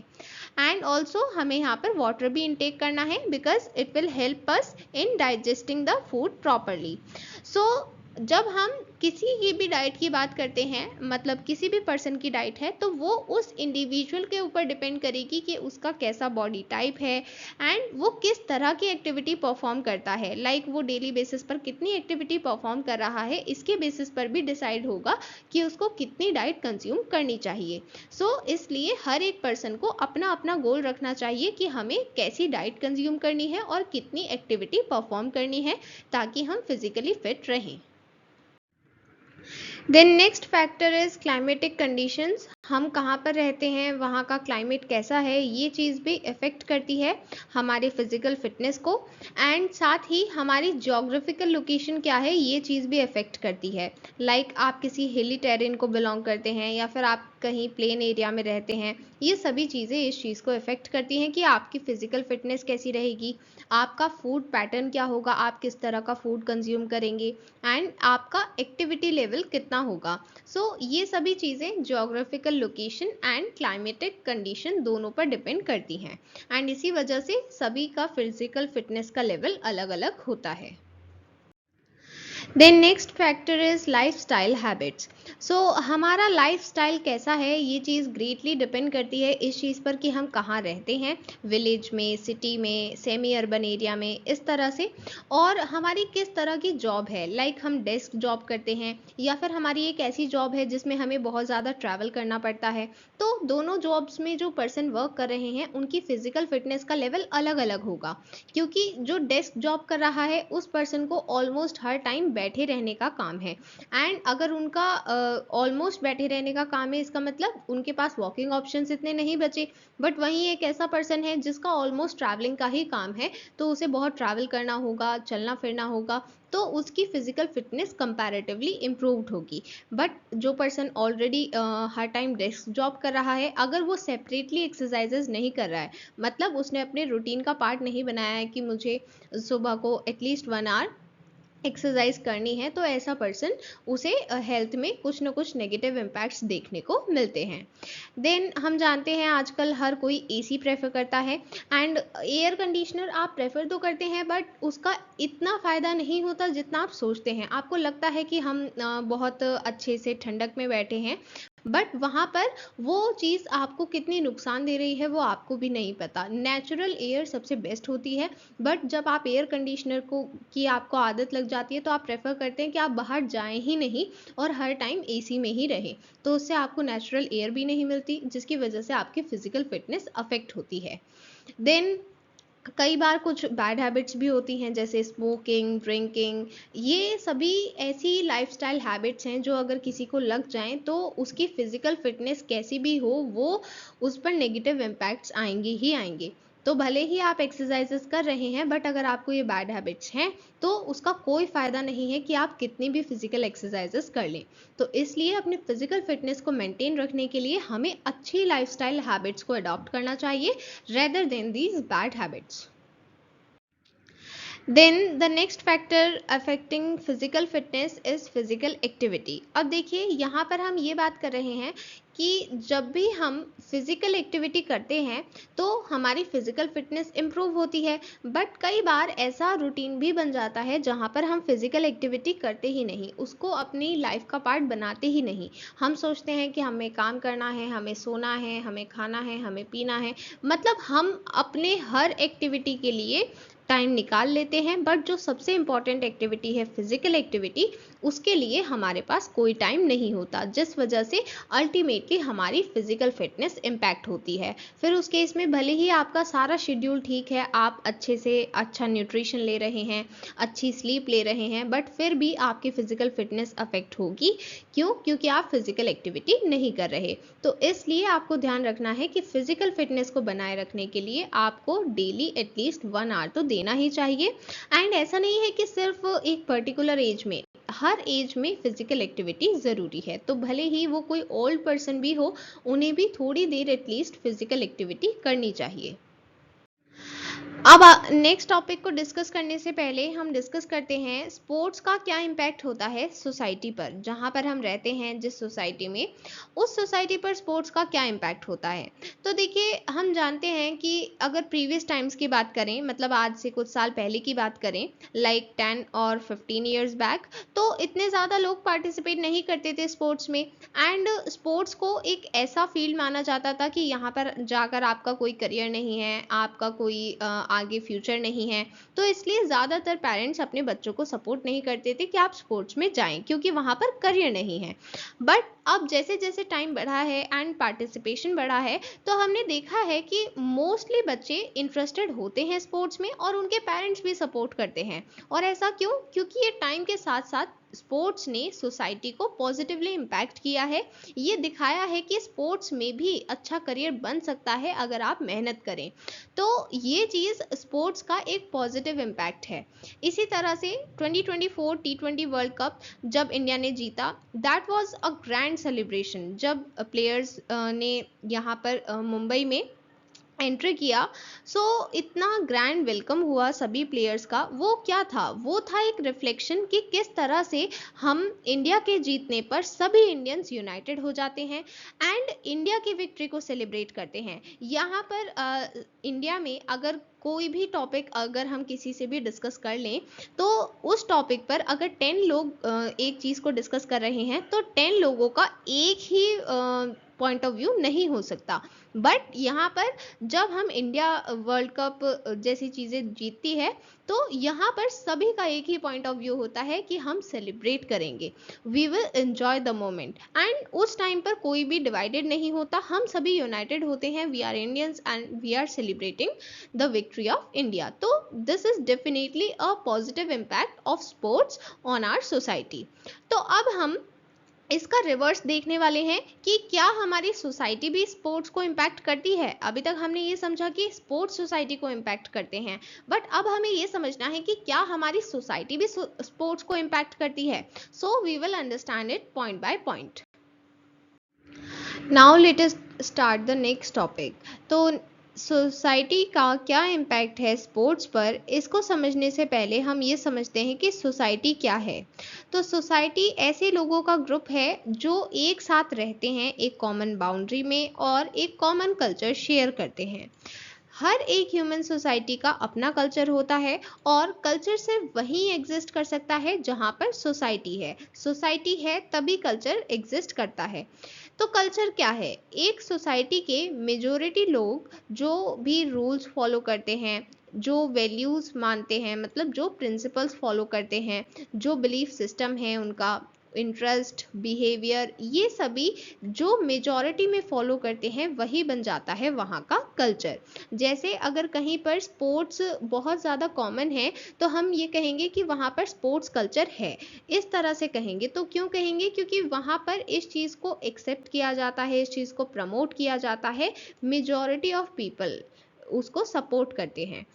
एंड ऑल्सो हमें यहाँ पर वाटर भी इनटेक करना है, because it will help us in digesting the food properly. So जब हम किसी की भी डाइट की बात करते हैं, मतलब किसी भी पर्सन की डाइट है, तो वो उस इंडिविजुअल के ऊपर डिपेंड करेगी कि उसका कैसा बॉडी टाइप है एंड वो किस तरह की एक्टिविटी परफॉर्म करता है। लाइक वो डेली बेसिस पर कितनी एक्टिविटी परफॉर्म कर रहा है, इसके बेसिस पर भी डिसाइड होगा कि उसको कितनी डाइट कंज्यूम करनी चाहिए। सो इसलिए हर एक पर्सन को अपना अपना गोल रखना चाहिए कि हमें कैसी डाइट कंज्यूम करनी है और कितनी एक्टिविटी परफॉर्म करनी है, ताकि हम फिजिकली फिट रहें। Then next factor is climatic conditions. हम कहाँ पर रहते हैं, वहाँ का क्लाइमेट कैसा है, ये चीज़ भी इफ़ेक्ट करती है हमारी फिजिकल फिटनेस को। एंड साथ ही हमारी जोग्राफिकल लोकेशन क्या है, ये चीज़ भी इफ़ेक्ट करती है। लाइक आप किसी हिली टेरेन को बिलोंग करते हैं या फिर आप कहीं प्लेन एरिया में रहते हैं, ये सभी चीज़ें इस चीज़ को इफ़ेक्ट करती हैं कि आपकी फिजिकल फिटनेस कैसी रहेगी, आपका फूड पैटर्न क्या होगा, आप किस तरह का फूड कंज्यूम करेंगे एंड आपका एक्टिविटी लेवल कितना होगा। सो ये सभी चीज़ें geographical location and climatic condition दोनों पर डिपेंड करती हैं, एंड इसी वजह से सभी का फिजिकल फिटनेस का लेवल अलग अलग होता है। Then next factor is lifestyle habits. So हमारा लाइफस्टाइल कैसा है, ये चीज़ ग्रेटली डिपेंड करती है इस चीज़ पर कि हम कहाँ रहते हैं, विलेज में, सिटी में, सेमी अर्बन एरिया में, इस तरह से, और हमारी किस तरह की जॉब है। लाइक हम डेस्क जॉब करते हैं या फिर हमारी एक ऐसी जॉब है जिसमें हमें बहुत ज़्यादा ट्रैवल करना पड़ता है, तो दोनों जॉब्स में जो पर्सन वर्क कर रहे हैं उनकी फिजिकल फिटनेस का लेवल अलग अलग होगा। क्योंकि जो डेस्क जॉब कर रहा है उस पर्सन को ऑलमोस्ट हर टाइम बैठे रहने का काम है, एंड अगर उनका ऑलमोस्ट बैठे रहने का काम है, इसका मतलब उनके पास वॉकिंग ऑप्शंस इतने नहीं बचे। बट वहीं एक ऐसा पर्सन है जिसका ऑलमोस्ट ट्रैवलिंग का ही काम है, तो उसे बहुत ट्रैवल करना होगा, चलना फिरना होगा, तो उसकी फिजिकल फिटनेस कंपैरेटिवली इम्प्रूव्ड होगी। बट जो पर्सन ऑलरेडी हर टाइम डेस्क जॉब कर रहा है, अगर वो सेपरेटली एक्सरसाइजेज नहीं कर रहा है, मतलब उसने अपने रूटीन का पार्ट नहीं बनाया है कि मुझे सुबह को एटलीस्ट 1 आवर एक्सरसाइज करनी है, तो ऐसा पर्सन उसे हेल्थ में कुछ ना कुछ नेगेटिव इम्पैक्ट्स देखने को मिलते हैं। देन हम जानते हैं आजकल हर कोई एसी प्रेफर करता है, एंड एयर कंडीशनर आप प्रेफर तो करते हैं बट उसका इतना फ़ायदा नहीं होता जितना आप सोचते हैं। आपको लगता है कि हम बहुत अच्छे से ठंडक में बैठे हैं, बट वहाँ पर वो चीज़ आपको कितनी नुकसान दे रही है वो आपको भी नहीं पता। नेचुरल एयर सबसे बेस्ट होती है, बट जब आप एयर कंडीशनर को की आपको आदत लग जाती है तो आप प्रेफर करते हैं कि आप बाहर जाएं ही नहीं और हर टाइम एसी में ही रहें, तो उससे आपको नेचुरल एयर भी नहीं मिलती, जिसकी वजह से आपकी फिजिकल फिटनेस अफेक्ट होती है। देन कई बार कुछ बैड हैबिट्स भी होती हैं, जैसे स्मोकिंग, ड्रिंकिंग, ये सभी ऐसी लाइफस्टाइल हैबिट्स हैं जो अगर किसी को लग जाएं तो उसकी फिजिकल फिटनेस कैसी भी हो, वो उस पर नेगेटिव इम्पैक्ट्स आएंगे ही आएंगे। तो भले ही आप एक्सरसाइजेस कर रहे हैं, बट अगर आपको ये बैड हैबिट्स हैं तो उसका कोई फ़ायदा नहीं है कि आप कितनी भी फिजिकल एक्सरसाइजेस कर लें। तो इसलिए अपनी फिजिकल फिटनेस को मेंटेन रखने के लिए हमें अच्छी लाइफस्टाइल हैबिट्स को अडॉप्ट करना चाहिए, rather than these bad habits. Then the next factor affecting physical fitness is physical activity. अब देखिए यहाँ पर हम ये बात कर रहे हैं कि जब भी हम फिजिकल एक्टिविटी करते हैं तो हमारी फिजिकल फिटनेस इम्प्रूव होती है, बट कई बार ऐसा रूटीन भी बन जाता है जहाँ पर हम फिजिकल एक्टिविटी करते ही नहीं, उसको अपनी लाइफ का पार्ट बनाते ही नहीं। हम सोचते हैं कि हमें काम करना है, हमें सोना है, हमें खाना है, हमें पीना है, मतलब हम अपने हर एक्टिविटी के लिए टाइम निकाल लेते हैं, बट जो सबसे इम्पॉर्टेंट एक्टिविटी है फिजिकल एक्टिविटी, उसके लिए हमारे पास कोई टाइम नहीं होता, जिस वजह से अल्टीमेटली हमारी फिजिकल फिटनेस इम्पैक्ट होती है। फिर उस केस में भले ही आपका सारा शेड्यूल ठीक है, आप अच्छे से अच्छा न्यूट्रिशन ले रहे हैं, अच्छी स्लीप ले रहे हैं, बट फिर भी आपकी फिजिकल फिटनेस अफेक्ट होगी। क्यों? क्योंकि आप फिजिकल एक्टिविटी नहीं कर रहे। तो इसलिए आपको ध्यान रखना है कि फिजिकल फिटनेस को बनाए रखने के लिए आपको डेली एटलीस्ट 1 आवर तो देना ही चाहिए। एंड ऐसा नहीं है कि सिर्फ एक पर्टिकुलर एज में, हर एज में फिजिकल एक्टिविटी ज़रूरी है। तो भले ही वो कोई ओल्ड पर्सन भी हो, उन्हें भी थोड़ी देर एटलीस्ट फिजिकल एक्टिविटी करनी चाहिए। अब नेक्स्ट टॉपिक को डिस्कस करने से पहले हम डिस्कस करते हैं स्पोर्ट्स का क्या इम्पैक्ट होता है सोसाइटी पर, जहाँ पर हम रहते हैं, जिस सोसाइटी में, उस सोसाइटी पर स्पोर्ट्स का क्या इम्पैक्ट होता है। तो देखिए, हम जानते हैं कि अगर प्रीवियस टाइम्स की बात करें, मतलब आज से कुछ साल पहले की बात करें, लाइक 10 और 15 ईयर्स बैक, तो इतने ज़्यादा लोग पार्टिसिपेट नहीं करते थे स्पोर्ट्स में। एंड स्पोर्ट्स को एक ऐसा फील्ड माना जाता था कि यहाँ पर जाकर आपका कोई करियर नहीं है, आपका कोई आगे फ्यूचर नहीं है। तो इसलिए ज़्यादातर पेरेंट्स अपने बच्चों को सपोर्ट नहीं करते थे कि आप स्पोर्ट्स में जाएं, क्योंकि वहाँ पर करियर नहीं है। बट अब जैसे जैसे टाइम बढ़ा है एंड पार्टिसिपेशन बढ़ा है, तो हमने देखा है कि मोस्टली बच्चे इंटरेस्टेड होते हैं स्पोर्ट्स में, और उनके पेरेंट्स भी सपोर्ट करते हैं। और ऐसा क्यों? क्योंकि ये टाइम के साथ साथ स्पोर्ट्स ने सोसाइटी को पॉजिटिवली इम्पैक्ट किया है। ये दिखाया है कि स्पोर्ट्स में भी अच्छा करियर बन सकता है अगर आप मेहनत करें। तो ये चीज़ स्पोर्ट्स का एक पॉजिटिव इम्पैक्ट है। इसी तरह से 2024 T20 वर्ल्ड कप जब इंडिया ने जीता, that was a grand celebration. जब प्लेयर्स ने यहाँ पर मुंबई में एंट्री किया, सो इतना ग्रैंड वेलकम हुआ सभी प्लेयर्स का। वो क्या था? वो था एक रिफ्लेक्शन कि किस तरह से हम इंडिया के जीतने पर सभी इंडियंस यूनाइटेड हो जाते हैं एंड इंडिया की विक्ट्री को सेलिब्रेट करते हैं। यहाँ पर इंडिया में अगर कोई भी टॉपिक अगर हम किसी से भी डिस्कस कर लें, तो उस टॉपिक पर अगर 10 लोग एक चीज़ को डिस्कस कर रहे हैं, तो 10 लोगों का एक ही पॉइंट ऑफ व्यू नहीं हो सकता। बट यहाँ पर जब हम इंडिया वर्ल्ड कप जैसी चीज़ें जीतती है, तो यहाँ पर सभी का एक ही पॉइंट ऑफ व्यू होता है कि हम सेलिब्रेट करेंगे, we will enjoy the moment. And उस टाइम पर कोई भी डिवाइडेड नहीं होता, हम सभी यूनाइटेड होते हैं, we are Indians and we are celebrating the victory of India. तो this is definitely a positive impact of sports on our society. तो अब हम इसका रिवर्स देखने वाले हैं कि क्या हमारी सोसाइटी भी स्पोर्ट्स को इम्पैक्ट करती है। अभी तक हमने ये समझा कि स्पोर्ट्स सोसाइटी को इम्पैक्ट करते हैं, बट अब हमें ये समझना है कि क्या हमारी सोसाइटी भी स्पोर्ट्स को इम्पैक्ट करती है। So we will understand it point by point. Now let us start the next topic. तो सोसाइटी का क्या इम्पैक्ट है स्पोर्ट्स पर, इसको समझने से पहले हम ये समझते हैं कि सोसाइटी क्या है। तो सोसाइटी ऐसे लोगों का ग्रुप है जो एक साथ रहते हैं एक कॉमन बाउंड्री में और एक कॉमन कल्चर शेयर करते हैं। हर एक ह्यूमन सोसाइटी का अपना कल्चर होता है, और कल्चर सिर्फ वहीं एग्जिस्ट कर सकता है जहाँ पर सोसाइटी है। सोसाइटी है तभी कल्चर एग्जिस्ट करता है। तो कल्चर क्या है? एक सोसाइटी के मेजोरिटी लोग जो भी रूल्स फॉलो करते हैं, जो वैल्यूज़ मानते हैं, मतलब जो प्रिंसिपल्स फॉलो करते हैं, जो बिलीफ सिस्टम है उनका, इंटरेस्ट, बिहेवियर, ये सभी जो मेजॉरिटी में फॉलो करते हैं, वही बन जाता है वहाँ का कल्चर। जैसे अगर कहीं पर स्पोर्ट्स बहुत ज़्यादा कॉमन है, तो हम ये कहेंगे कि वहाँ पर स्पोर्ट्स कल्चर है। इस तरह से कहेंगे। तो क्यों कहेंगे? क्योंकि वहाँ पर इस चीज़ को एक्सेप्ट किया जाता है, इस चीज़ को प्रमोट किया जाता है, मेजॉरिटी ऑफ पीपल उसको सपोर्ट करते हैं।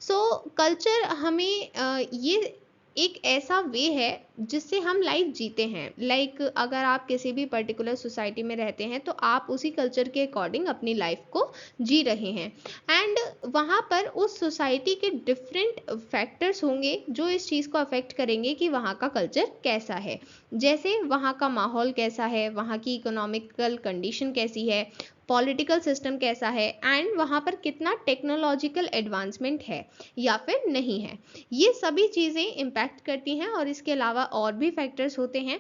सो कल्चर हमें ये एक ऐसा वे है जिससे हम लाइफ जीते हैं। लाइक अगर आप किसी भी पर्टिकुलर सोसाइटी में रहते हैं तो आप उसी कल्चर के अकॉर्डिंग अपनी लाइफ को जी रहे हैं, एंड वहाँ पर उस सोसाइटी के डिफरेंट फैक्टर्स होंगे जो इस चीज़ को अफेक्ट करेंगे कि वहाँ का कल्चर कैसा है। जैसे वहाँ का माहौल कैसा है, वहाँ की इकोनॉमिकल कंडीशन कैसी है, पॉलिटिकल सिस्टम कैसा है, एंड वहाँ पर कितना टेक्नोलॉजिकल एडवांसमेंट है या फिर नहीं है। ये सभी चीज़ें इम्पैक्ट करती हैं और इसके अलावा और भी फैक्टर्स होते हैं।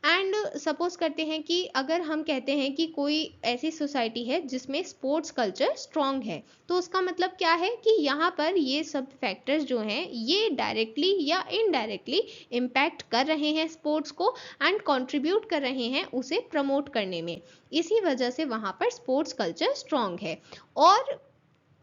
एंड सपोज करते हैं कि अगर हम कहते हैं कि कोई ऐसी सोसाइटी है जिसमें स्पोर्ट्स कल्चर स्ट्रांग है, तो उसका मतलब क्या है कि यहाँ पर ये सब फैक्टर्स जो हैं ये डायरेक्टली या इनडायरेक्टली इम्पैक्ट कर रहे हैं स्पोर्ट्स को एंड कंट्रीब्यूट कर रहे हैं उसे प्रमोट करने में। इसी वजह से वहाँ पर स्पोर्ट्स कल्चर स्ट्रांग है। और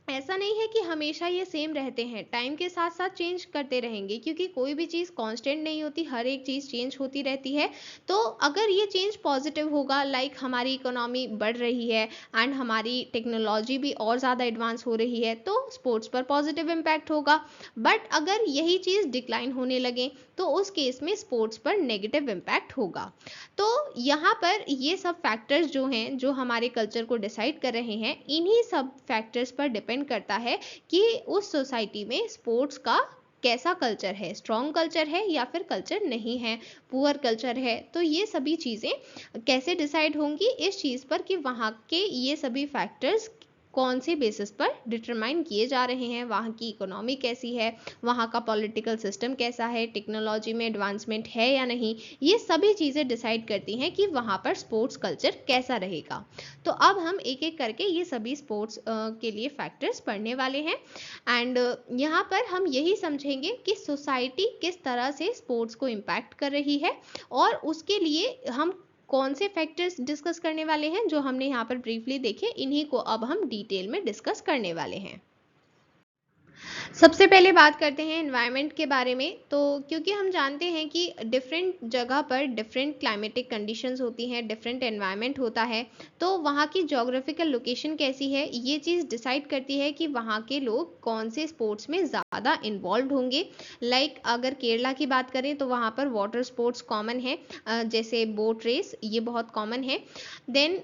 ऐसा नहीं है कि हमेशा ये सेम रहते हैं, टाइम के साथ साथ चेंज करते रहेंगे, क्योंकि कोई भी चीज़ कांस्टेंट नहीं होती, हर एक चीज़ चेंज होती रहती है। तो अगर ये चेंज पॉजिटिव होगा, लाइक हमारी इकोनॉमी बढ़ रही है एंड हमारी टेक्नोलॉजी भी और ज़्यादा एडवांस हो रही है, तो स्पोर्ट्स पर पॉजिटिव इम्पैक्ट होगा। बट अगर यही चीज़ डिक्लाइन होने लगे तो उस केस में स्पोर्ट्स पर नेगेटिव इम्पैक्ट होगा। तो यहाँ पर ये सब फैक्टर्स जो हैं जो हमारे कल्चर को डिसाइड कर रहे हैं, इन्हीं सब फैक्टर्स पर डिपेंड करता है कि उस सोसाइटी में स्पोर्ट्स का कैसा कल्चर है, स्ट्रॉन्ग कल्चर है या फिर कल्चर नहीं है, पुअर कल्चर है। तो ये सभी चीज़ें कैसे डिसाइड होंगी, इस चीज़ पर कि वहाँ के ये सभी फैक्टर्स कौन से बेसिस पर डिटरमाइन किए जा रहे हैं, वहाँ की इकोनॉमी कैसी है, वहाँ का पॉलिटिकल सिस्टम कैसा है, टेक्नोलॉजी में एडवांसमेंट है या नहीं, ये सभी चीज़ें डिसाइड करती हैं कि वहाँ पर स्पोर्ट्स कल्चर कैसा रहेगा। तो अब हम एक एक करके ये सभी स्पोर्ट्स के लिए फैक्टर्स पढ़ने वाले हैं, एंड यहाँ पर हम यही समझेंगे कि सोसाइटी किस तरह से स्पोर्ट्स को इम्पैक्ट कर रही है, और उसके लिए हम कौन से फैक्टर्स डिस्कस करने वाले हैं जो हमने यहाँ पर ब्रीफली देखे, इन्हीं को अब हम डिटेल में डिस्कस करने वाले हैं। सबसे पहले बात करते हैं एनवायरनमेंट के बारे में। तो क्योंकि हम जानते हैं कि डिफरेंट जगह पर डिफरेंट क्लाइमेटिक कंडीशंस होती हैं, डिफरेंट एनवायरनमेंट होता है, तो वहाँ की जोग्राफिकल लोकेशन कैसी है ये चीज़ डिसाइड करती है कि वहाँ के लोग कौन से स्पोर्ट्स में ज़्यादा इन्वॉल्व होंगे। लाइक अगर केरला की बात करें तो वहाँ पर वाटर स्पोर्ट्स कॉमन है, जैसे बोट रेस, ये बहुत कॉमन है। देन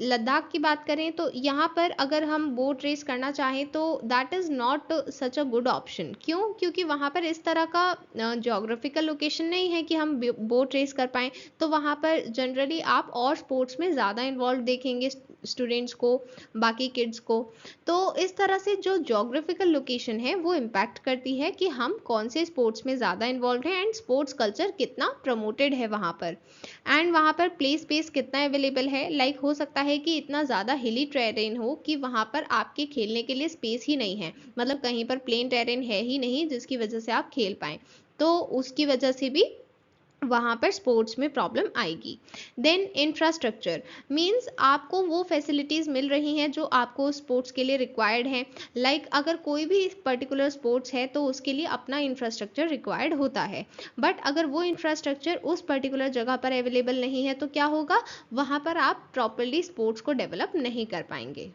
लद्दाख की बात करें तो यहाँ पर अगर हम बोट रेस करना चाहें तो that is not such a good option. क्यों? क्योंकि वहाँ पर इस तरह का जोग्राफिकल लोकेशन नहीं है कि हम बोट रेस कर पाएँ। तो वहाँ पर जनरली आप और स्पोर्ट्स में ज़्यादा इन्वॉल्व देखेंगे स्टूडेंट्स को, बाकी किड्स को। तो इस तरह से जो जोग्राफिकल लोकेशन है वो इम्पैक्ट करती है कि हम कौन से स्पोर्ट्स में ज़्यादा इन्वॉल्व हैं एंड स्पोर्ट्स कल्चर कितना प्रमोटेड है वहाँ पर, एंड वहाँ पर प्ले स्पेस कितना अवेलेबल है। लाइक हो सकता है कि इतना ज़्यादा हिली टेरेन हो कि वहाँ पर आपके खेलने के लिए स्पेस ही नहीं है, मतलब कहीं पर प्लेन टेरेन है ही नहीं जिसकी वजह से आप खेल पाएँ, तो उसकी वजह से भी वहाँ पर स्पोर्ट्स में प्रॉब्लम आएगी। देन इंफ्रास्ट्रक्चर मीन्स आपको वो फैसिलिटीज़ मिल रही हैं जो आपको स्पोर्ट्स के लिए रिक्वायर्ड हैं। लाइक अगर कोई भी पर्टिकुलर स्पोर्ट्स है तो उसके लिए अपना इंफ्रास्ट्रक्चर रिक्वायर्ड होता है, बट अगर वो इंफ्रास्ट्रक्चर उस पर्टिकुलर जगह पर अवेलेबल नहीं है तो क्या होगा, वहाँ पर आप प्रॉपरली स्पोर्ट्स को डेवलप नहीं कर पाएंगे।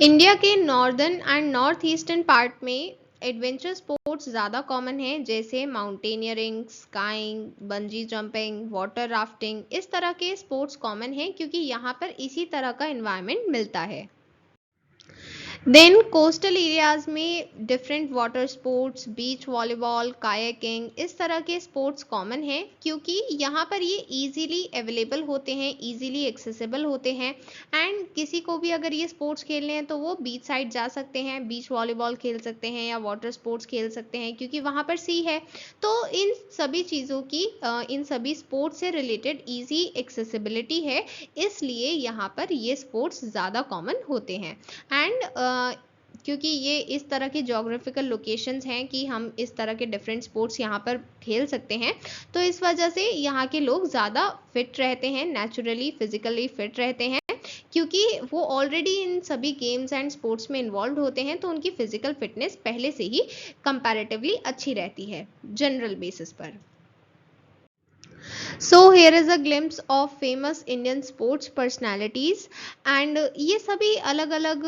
इंडिया के northern and north eastern part में एडवेंचर स्पोर्ट्स ज़्यादा कॉमन है, जैसे mountaineering, skiing, bungee jumping, water rafting. इस तरह के स्पोर्ट्स कॉमन हैं क्योंकि यहाँ पर इसी तरह का इन्वायरमेंट मिलता है। देन कोस्टल एरियाज में different water sports, beach volleyball, kayaking, इस तरह के स्पोर्ट्स कॉमन हैं क्योंकि यहाँ पर ये इजीली अवेलेबल होते हैं, इजीली एक्सेसिबल होते हैं, एंड किसी को भी अगर ये स्पोर्ट्स खेलने हैं तो वो बीच साइड जा सकते हैं, बीच वॉलीबॉल खेल सकते हैं या वाटर स्पोर्ट्स खेल सकते हैं क्योंकि वहाँ पर सी है। तो इन सभी चीज़ों की इन सभी स्पोर्ट्स से रिलेटेड ईजी एक्सेसिबिलिटी है, इसलिए यहाँ पर ये स्पोर्ट्स ज़्यादा कॉमन होते हैं। एंड क्योंकि ये इस तरह की जोग्राफिकल लोकेशंस हैं कि हम इस तरह के डिफरेंट स्पोर्ट्स यहाँ पर खेल सकते हैं, तो इस वजह से यहाँ के लोग ज़्यादा फिट रहते हैं, नेचुरली फिजिकली फिट रहते हैं क्योंकि वो ऑलरेडी इन सभी गेम्स एंड स्पोर्ट्स में इन्वॉल्व होते हैं, तो उनकी फिजिकल फिटनेस पहले से ही कंपैरेटिवली अच्छी रहती है जनरल बेसिस पर। So here is a glimpse of famous Indian sports personalities, and ये सभी अलग अलग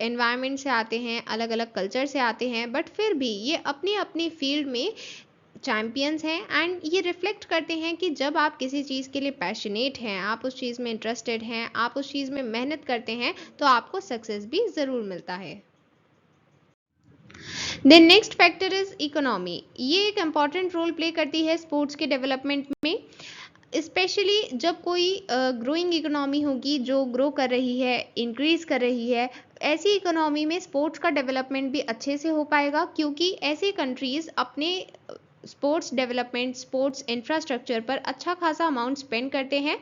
environment से आते हैं, अलग अलग culture से आते हैं, but फिर भी ये अपनी अपनी field में चैम्पियंस हैं एंड ये रिफ्लेक्ट करते हैं कि जब आप किसी चीज़ के लिए पैशनेट हैं, आप उस चीज़ में इंटरेस्टेड हैं, आप उस चीज़ में मेहनत करते हैं, तो आपको सक्सेस भी ज़रूर मिलता है। Then next factor is economy. ये एक इम्पॉर्टेंट रोल प्ले करती है स्पोर्ट्स के डेवलपमेंट में, स्पेशली जब कोई ग्रोइंग इकोनॉमी होगी जो ग्रो कर रही है, इंक्रीज कर रही है, ऐसी इकोनॉमी में स्पोर्ट्स का डेवलपमेंट भी अच्छे से हो पाएगा, क्योंकि ऐसी कंट्रीज अपने स्पोर्ट्स डेवलपमेंट, स्पोर्ट्स इंफ्रास्ट्रक्चर पर अच्छा खासा अमाउंट स्पेंड करते हैं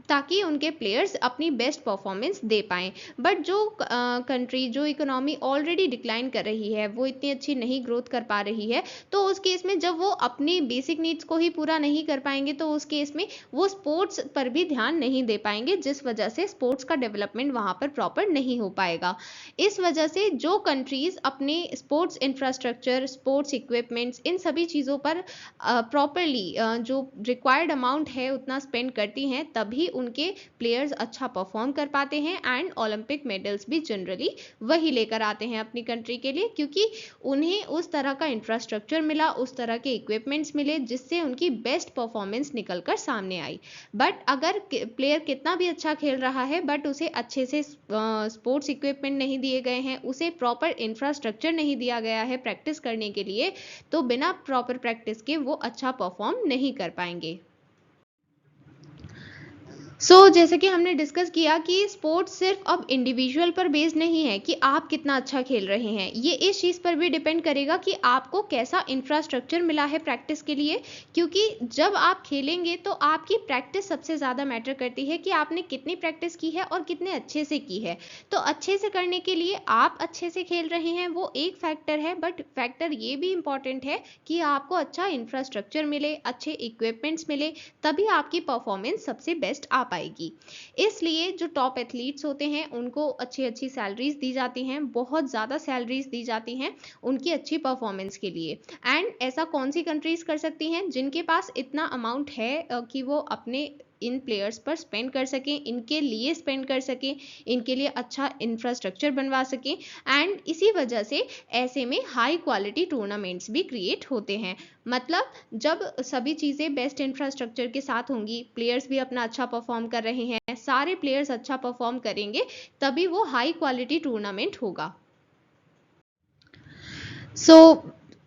ताकि उनके प्लेयर्स अपनी बेस्ट परफॉर्मेंस दे पाएँ। बट जो कंट्री, जो इकोनॉमी ऑलरेडी डिक्लाइन कर रही है, वो इतनी अच्छी नहीं ग्रोथ कर पा रही है, तो उस केस में जब वो अपनी बेसिक नीड्स को ही पूरा नहीं कर पाएंगे, तो उस केस में वो स्पोर्ट्स पर भी ध्यान नहीं दे पाएंगे, जिस वजह से स्पोर्ट्स का डेवलपमेंट वहाँ पर प्रॉपर नहीं हो पाएगा। इस वजह से जो कंट्रीज अपने स्पोर्ट्स इंफ्रास्ट्रक्चर, स्पोर्ट्स इक्विपमेंट्स, इन सभी चीज़ों पर प्रॉपरली जो रिक्वायर्ड अमाउंट है उतना स्पेंड करती हैं, तभी उनके प्लेयर्स अच्छा परफॉर्म कर पाते हैं एंड ओलंपिक मेडल्स भी जनरली वही लेकर आते हैं अपनी कंट्री के लिए, क्योंकि उन्हें उस तरह का इंफ्रास्ट्रक्चर मिला, उस तरह के इक्विपमेंट्स मिले जिससे उनकी बेस्ट परफॉर्मेंस निकल कर सामने आई। बट अगर प्लेयर कितना भी अच्छा खेल रहा है, बट उसे अच्छे से स्पोर्ट्स इक्विपमेंट नहीं दिए गए हैं, उसे प्रॉपर इंफ्रास्ट्रक्चर नहीं दिया गया है प्रैक्टिस करने के लिए, तो बिना प्रॉपर प्रैक्टिस के वो अच्छा परफॉर्म नहीं कर पाएंगे। जैसे कि हमने डिस्कस किया कि स्पोर्ट्स सिर्फ अब इंडिविजुअल पर बेस्ड नहीं है कि आप कितना अच्छा खेल रहे हैं, ये इस चीज़ पर भी डिपेंड करेगा कि आपको कैसा इंफ्रास्ट्रक्चर मिला है प्रैक्टिस के लिए, क्योंकि जब आप खेलेंगे तो आपकी प्रैक्टिस सबसे ज़्यादा मैटर करती है कि आपने कितनी प्रैक्टिस की है और कितने अच्छे से की है। तो अच्छे से करने के लिए आप अच्छे से खेल रहे हैं, वो एक फैक्टर है, बट फैक्टर ये भी इम्पॉर्टेंट है कि आपको अच्छा इंफ्रास्ट्रक्चर मिले, अच्छे इक्विपमेंट्स मिले, तभी आपकी परफॉर्मेंस सबसे बेस्ट आ पाएगी। इसलिए जो टॉप एथलीट्स होते हैं उनको अच्छी अच्छी सैलरीज दी जाती हैं, बहुत ज़्यादा सैलरीज दी जाती हैं उनकी अच्छी परफॉर्मेंस के लिए। एंड ऐसा कौन सी कंट्रीज कर सकती हैं जिनके पास इतना अमाउंट है कि वो अपने इन प्लेयर्स पर स्पेंड कर सकें, इनके लिए स्पेंड कर सकें, इनके लिए अच्छा इंफ्रास्ट्रक्चर बनवा सकें। एंड इसी वजह से ऐसे में हाई क्वालिटी टूर्नामेंट्स भी क्रिएट होते हैं। मतलब जब सभी चीज़ें बेस्ट इंफ्रास्ट्रक्चर के साथ होंगी, प्लेयर्स भी अपना अच्छा परफॉर्म कर रहे हैं, सारे प्लेयर्स अच्छा परफॉर्म करेंगे, तभी वो हाई क्वालिटी टूर्नामेंट होगा।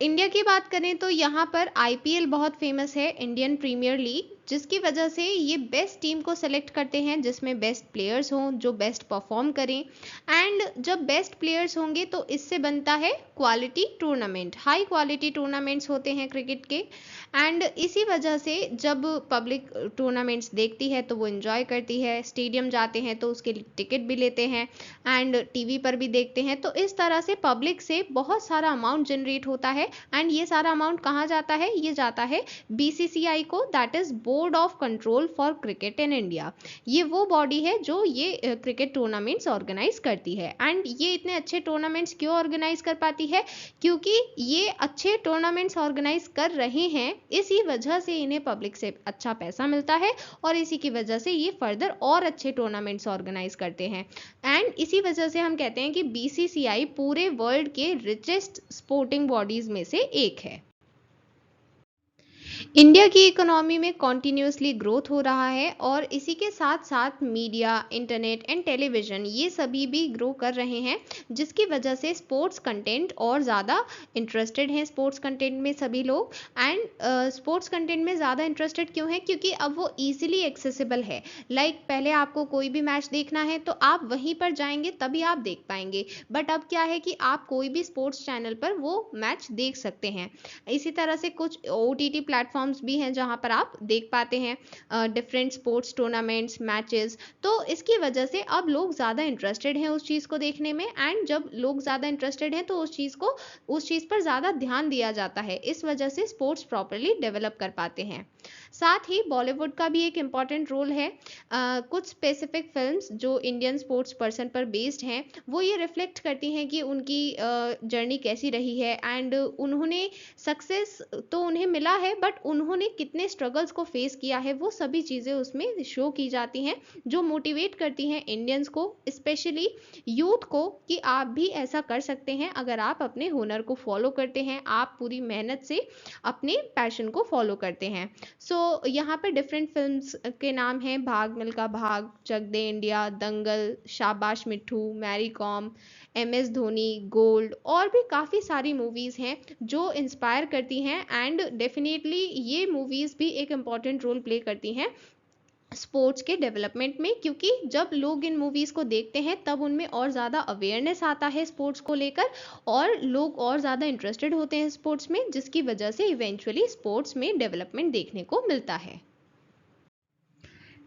इंडिया की बात करें तो यहाँ पर आईपीएल बहुत फेमस है, इंडियन प्रीमियर लीग, जिसकी वजह से ये बेस्ट टीम को सेलेक्ट करते हैं जिसमें बेस्ट प्लेयर्स हों जो बेस्ट परफॉर्म करें। एंड जब बेस्ट प्लेयर्स होंगे तो इससे बनता है quality tournament, high quality tournaments होते हैं क्रिकेट के। एंड इसी वजह से जब पब्लिक टूर्नामेंट्स देखती है तो वो इन्जॉय करती है, स्टेडियम जाते हैं तो उसके टिकट भी लेते हैं एंड टीवी पर भी देखते हैं। तो इस तरह से पब्लिक से बहुत सारा अमाउंट जनरेट होता है एंड ये सारा अमाउंट कहाँ जाता है, ये जाता है बीसीसीआई को, that is board of control for cricket in India. ये वो बॉडी है जो ये क्रिकेट टूर्नामेंट्स ऑर्गेनाइज करती है। एंड ये इतने अच्छे टूर्नामेंट्स क्यों ऑर्गेनाइज कर पाती है, क्योंकि ये अच्छे टूर्नामेंट्स ऑर्गेनाइज कर रहे हैं, इसी वजह से इन्हें पब्लिक से अच्छा पैसा मिलता है और इसी की वजह से ये फर्दर और अच्छे टूर्नामेंट्स ऑर्गेनाइज करते हैं। एंड इसी वजह से हम कहते हैं कि बीसीसीआई पूरे वर्ल्ड के रिचेस्ट स्पोर्टिंग बॉडीज में से एक है। इंडिया की इकोनॉमी में कॉन्टिन्यूसली ग्रोथ हो रहा है और इसी के साथ साथ मीडिया, इंटरनेट एंड टेलीविज़न ये सभी भी ग्रो कर रहे हैं, जिसकी वजह से स्पोर्ट्स कंटेंट और ज़्यादा इंटरेस्टेड हैं स्पोर्ट्स कंटेंट में सभी लोग। एंड स्पोर्ट्स कंटेंट में ज़्यादा इंटरेस्टेड क्यों है, क्योंकि अब वो ईजिली एक्सेसिबल है। पहले आपको कोई भी मैच देखना है तो आप वहीं पर जाएंगे तभी आप देख पाएंगे, बट अब क्या है कि आप कोई भी स्पोर्ट्स चैनल पर वो मैच देख सकते हैं। इसी तरह से कुछ ओटीटी प्लेटफॉर्म्स भी हैं जहां पर आप देख पाते हैं डिफरेंट स्पोर्ट्स टूर्नामेंट्स, मैचेस। तो इसकी वजह से अब लोग ज़्यादा इंटरेस्टेड हैं उस चीज़ को देखने में, एंड जब लोग ज़्यादा इंटरेस्टेड हैं तो उस चीज़ पर ज़्यादा ध्यान दिया जाता है। इस वजह से स्पोर्ट्स प्रॉपरली डेवलप कर पाते हैं। साथ ही बॉलीवुड का भी एक इम्पॉर्टेंट रोल है। कुछ स्पेसिफिक फिल्म्स जो इंडियन स्पोर्ट्स पर्सन पर बेस्ड हैं, वो ये रिफ्लेक्ट करती हैं कि उनकी जर्नी कैसी रही है। एंड उन्होंने सक्सेस तो उन्हें मिला है, बट बट उन्होंने कितने स्ट्रगल्स को फेस किया है वो सभी चीज़ें उसमें शो की जाती हैं, जो मोटिवेट करती हैं इंडियंस को, स्पेशली यूथ को, कि आप भी ऐसा कर सकते हैं अगर आप अपने हुनर को फॉलो करते हैं, आप पूरी मेहनत से अपने पैशन को फॉलो करते हैं। सो यहाँ पर डिफरेंट फिल्म्स के नाम हैं: भाग मिल्खा भाग, चक दे India, Dangal, Shabaash Mithu, Mary Kom, MS Dhoni, Gold, और भी काफ़ी सारी मूवीज़ हैं जो इंस्पायर करती हैं। एंड डेफिनेटली ये मूवीज़ भी एक इम्पॉर्टेंट रोल प्ले करती हैं स्पोर्ट्स के डेवलपमेंट में, क्योंकि जब लोग इन मूवीज़ को देखते हैं तब उनमें और ज़्यादा अवेयरनेस आता है स्पोर्ट्स को लेकर, और लोग और ज़्यादा इंटरेस्टेड होते हैं स्पोर्ट्स में, जिसकी वजह से इवेंचुअली स्पोर्ट्स में डेवलपमेंट देखने को मिलता है।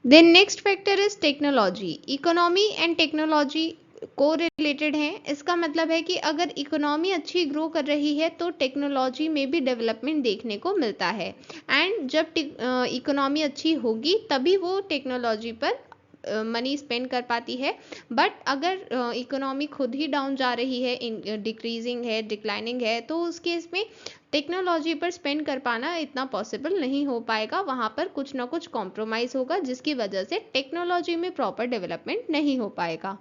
Then next factor is technology. Economy and technology को रिलेटेड हैं। इसका मतलब है कि अगर इकोनॉमी अच्छी ग्रो कर रही है तो टेक्नोलॉजी में भी डेवलपमेंट देखने को मिलता है, एंड जब इकोनॉमी अच्छी होगी तभी वो टेक्नोलॉजी पर मनी स्पेंड कर पाती है। बट अगर इकोनॉमी खुद ही डाउन जा रही है, डिक्रीजिंग है, डिक्लाइनिंग है, तो उस केस में टेक्नोलॉजी पर स्पेंड कर पाना इतना पॉसिबल नहीं हो पाएगा, वहाँ पर कुछ ना कुछ कॉम्प्रोमाइज़ होगा, जिसकी वजह से टेक्नोलॉजी में प्रॉपर डेवलपमेंट नहीं हो पाएगा।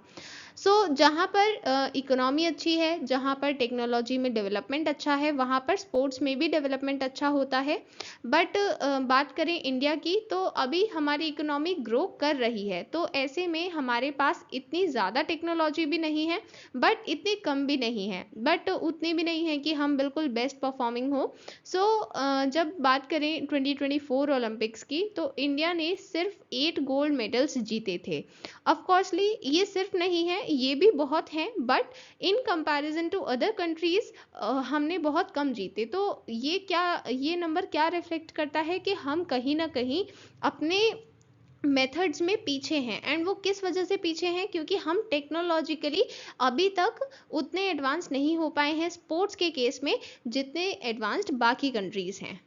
सो जहाँ पर इकोनॉमी अच्छी है, जहाँ पर टेक्नोलॉजी में डेवलपमेंट अच्छा है, वहाँ पर स्पोर्ट्स में भी डेवलपमेंट अच्छा होता है। बट बात करें इंडिया की, तो अभी हमारी इकोनॉमी ग्रो कर रही है, तो ऐसे में हमारे पास इतनी ज़्यादा टेक्नोलॉजी भी नहीं है, बट इतनी कम भी नहीं है, बट उतनी भी नहीं है कि हम बिल्कुल बेस्ट परफॉर्मिंग हो। सो जब बात करें 2024 ओलंपिक्स की, तो इंडिया ने सिर्फ 8 गोल्ड मेडल्स जीते थे। ऑफ कोर्सली ये सिर्फ नहीं है, ये भी बहुत हैं, but in comparison to other countries हमने बहुत कम जीते। तो ये नंबर क्या रिफ्लेक्ट करता है कि हम कहीं ना कहीं अपने मेथड्स में पीछे हैं। एंड वो किस वजह से पीछे हैं? क्योंकि हम टेक्नोलॉजिकली अभी तक उतने एडवांस नहीं हो पाए हैं स्पोर्ट्स के केस में, जितने एडवांस्ड बाकी कंट्रीज हैं।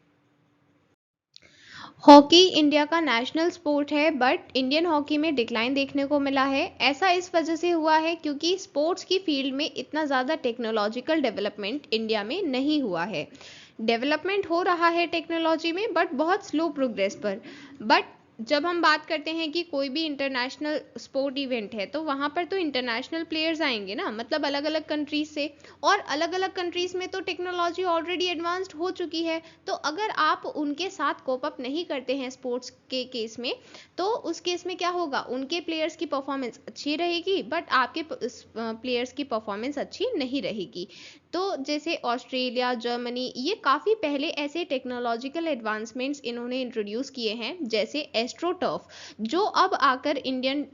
हॉकी इंडिया का नेशनल स्पोर्ट है, बट इंडियन हॉकी में डिक्लाइन देखने को मिला है। ऐसा इस वजह से हुआ है क्योंकि स्पोर्ट्स की फील्ड में इतना ज़्यादा टेक्नोलॉजिकल डेवलपमेंट इंडिया में नहीं हुआ है। डेवलपमेंट हो रहा है टेक्नोलॉजी में, बट बहुत स्लो प्रोग्रेस पर। बट जब हम बात करते हैं कि कोई भी इंटरनेशनल स्पोर्ट इवेंट है, तो वहाँ पर तो इंटरनेशनल प्लेयर्स आएंगे ना, मतलब अलग अलग कंट्रीज से, और अलग अलग कंट्रीज में तो टेक्नोलॉजी ऑलरेडी एडवांस्ड हो चुकी है। तो अगर आप उनके साथ कोप अप नहीं करते हैं स्पोर्ट्स के केस में, तो उस केस में क्या होगा? उनके प्लेयर्स की परफॉर्मेंस अच्छी रहेगी, बट आपके प्लेयर्स की परफॉर्मेंस अच्छी नहीं रहेगी। तो जैसे ऑस्ट्रेलिया, जर्मनी, ये काफ़ी पहले ऐसे टेक्नोलॉजिकल एडवांसमेंट्स इन्होंने इंट्रोड्यूस किए हैं, जैसे एस्ट्रोटर्फ, जो अब आकर इंडियन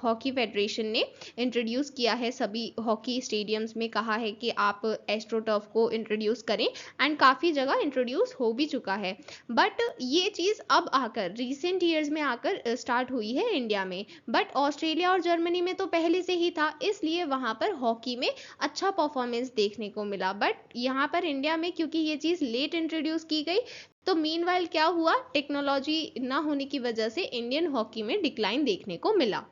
हॉकी फेडरेशन ने इंट्रोड्यूस किया है। सभी हॉकी स्टेडियम्स में कहा है कि आप एस्ट्रोटर्फ को इंट्रोड्यूस करें, एंड काफ़ी जगह इंट्रोड्यूस हो भी चुका है। बट ये चीज़ अब आकर रिसेंट ईयर्स में आकर स्टार्ट हुई है इंडिया में। बट ऑस्ट्रेलिया और जर्मनी में तो पहले से ही था, इसलिए वहाँ पर हॉकी में अच्छा परफॉर्मेंस देखने को मिला। बट यहाँ पर इंडिया में क्योंकि ये चीज़ लेट इंट्रोड्यूस की गई, तो मीनवाइल क्या हुआ? टेक्नोलॉजी ना होने की वजह से इंडियन हॉकी में डिक्लाइन देखने को मिला।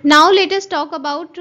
Now let us talk about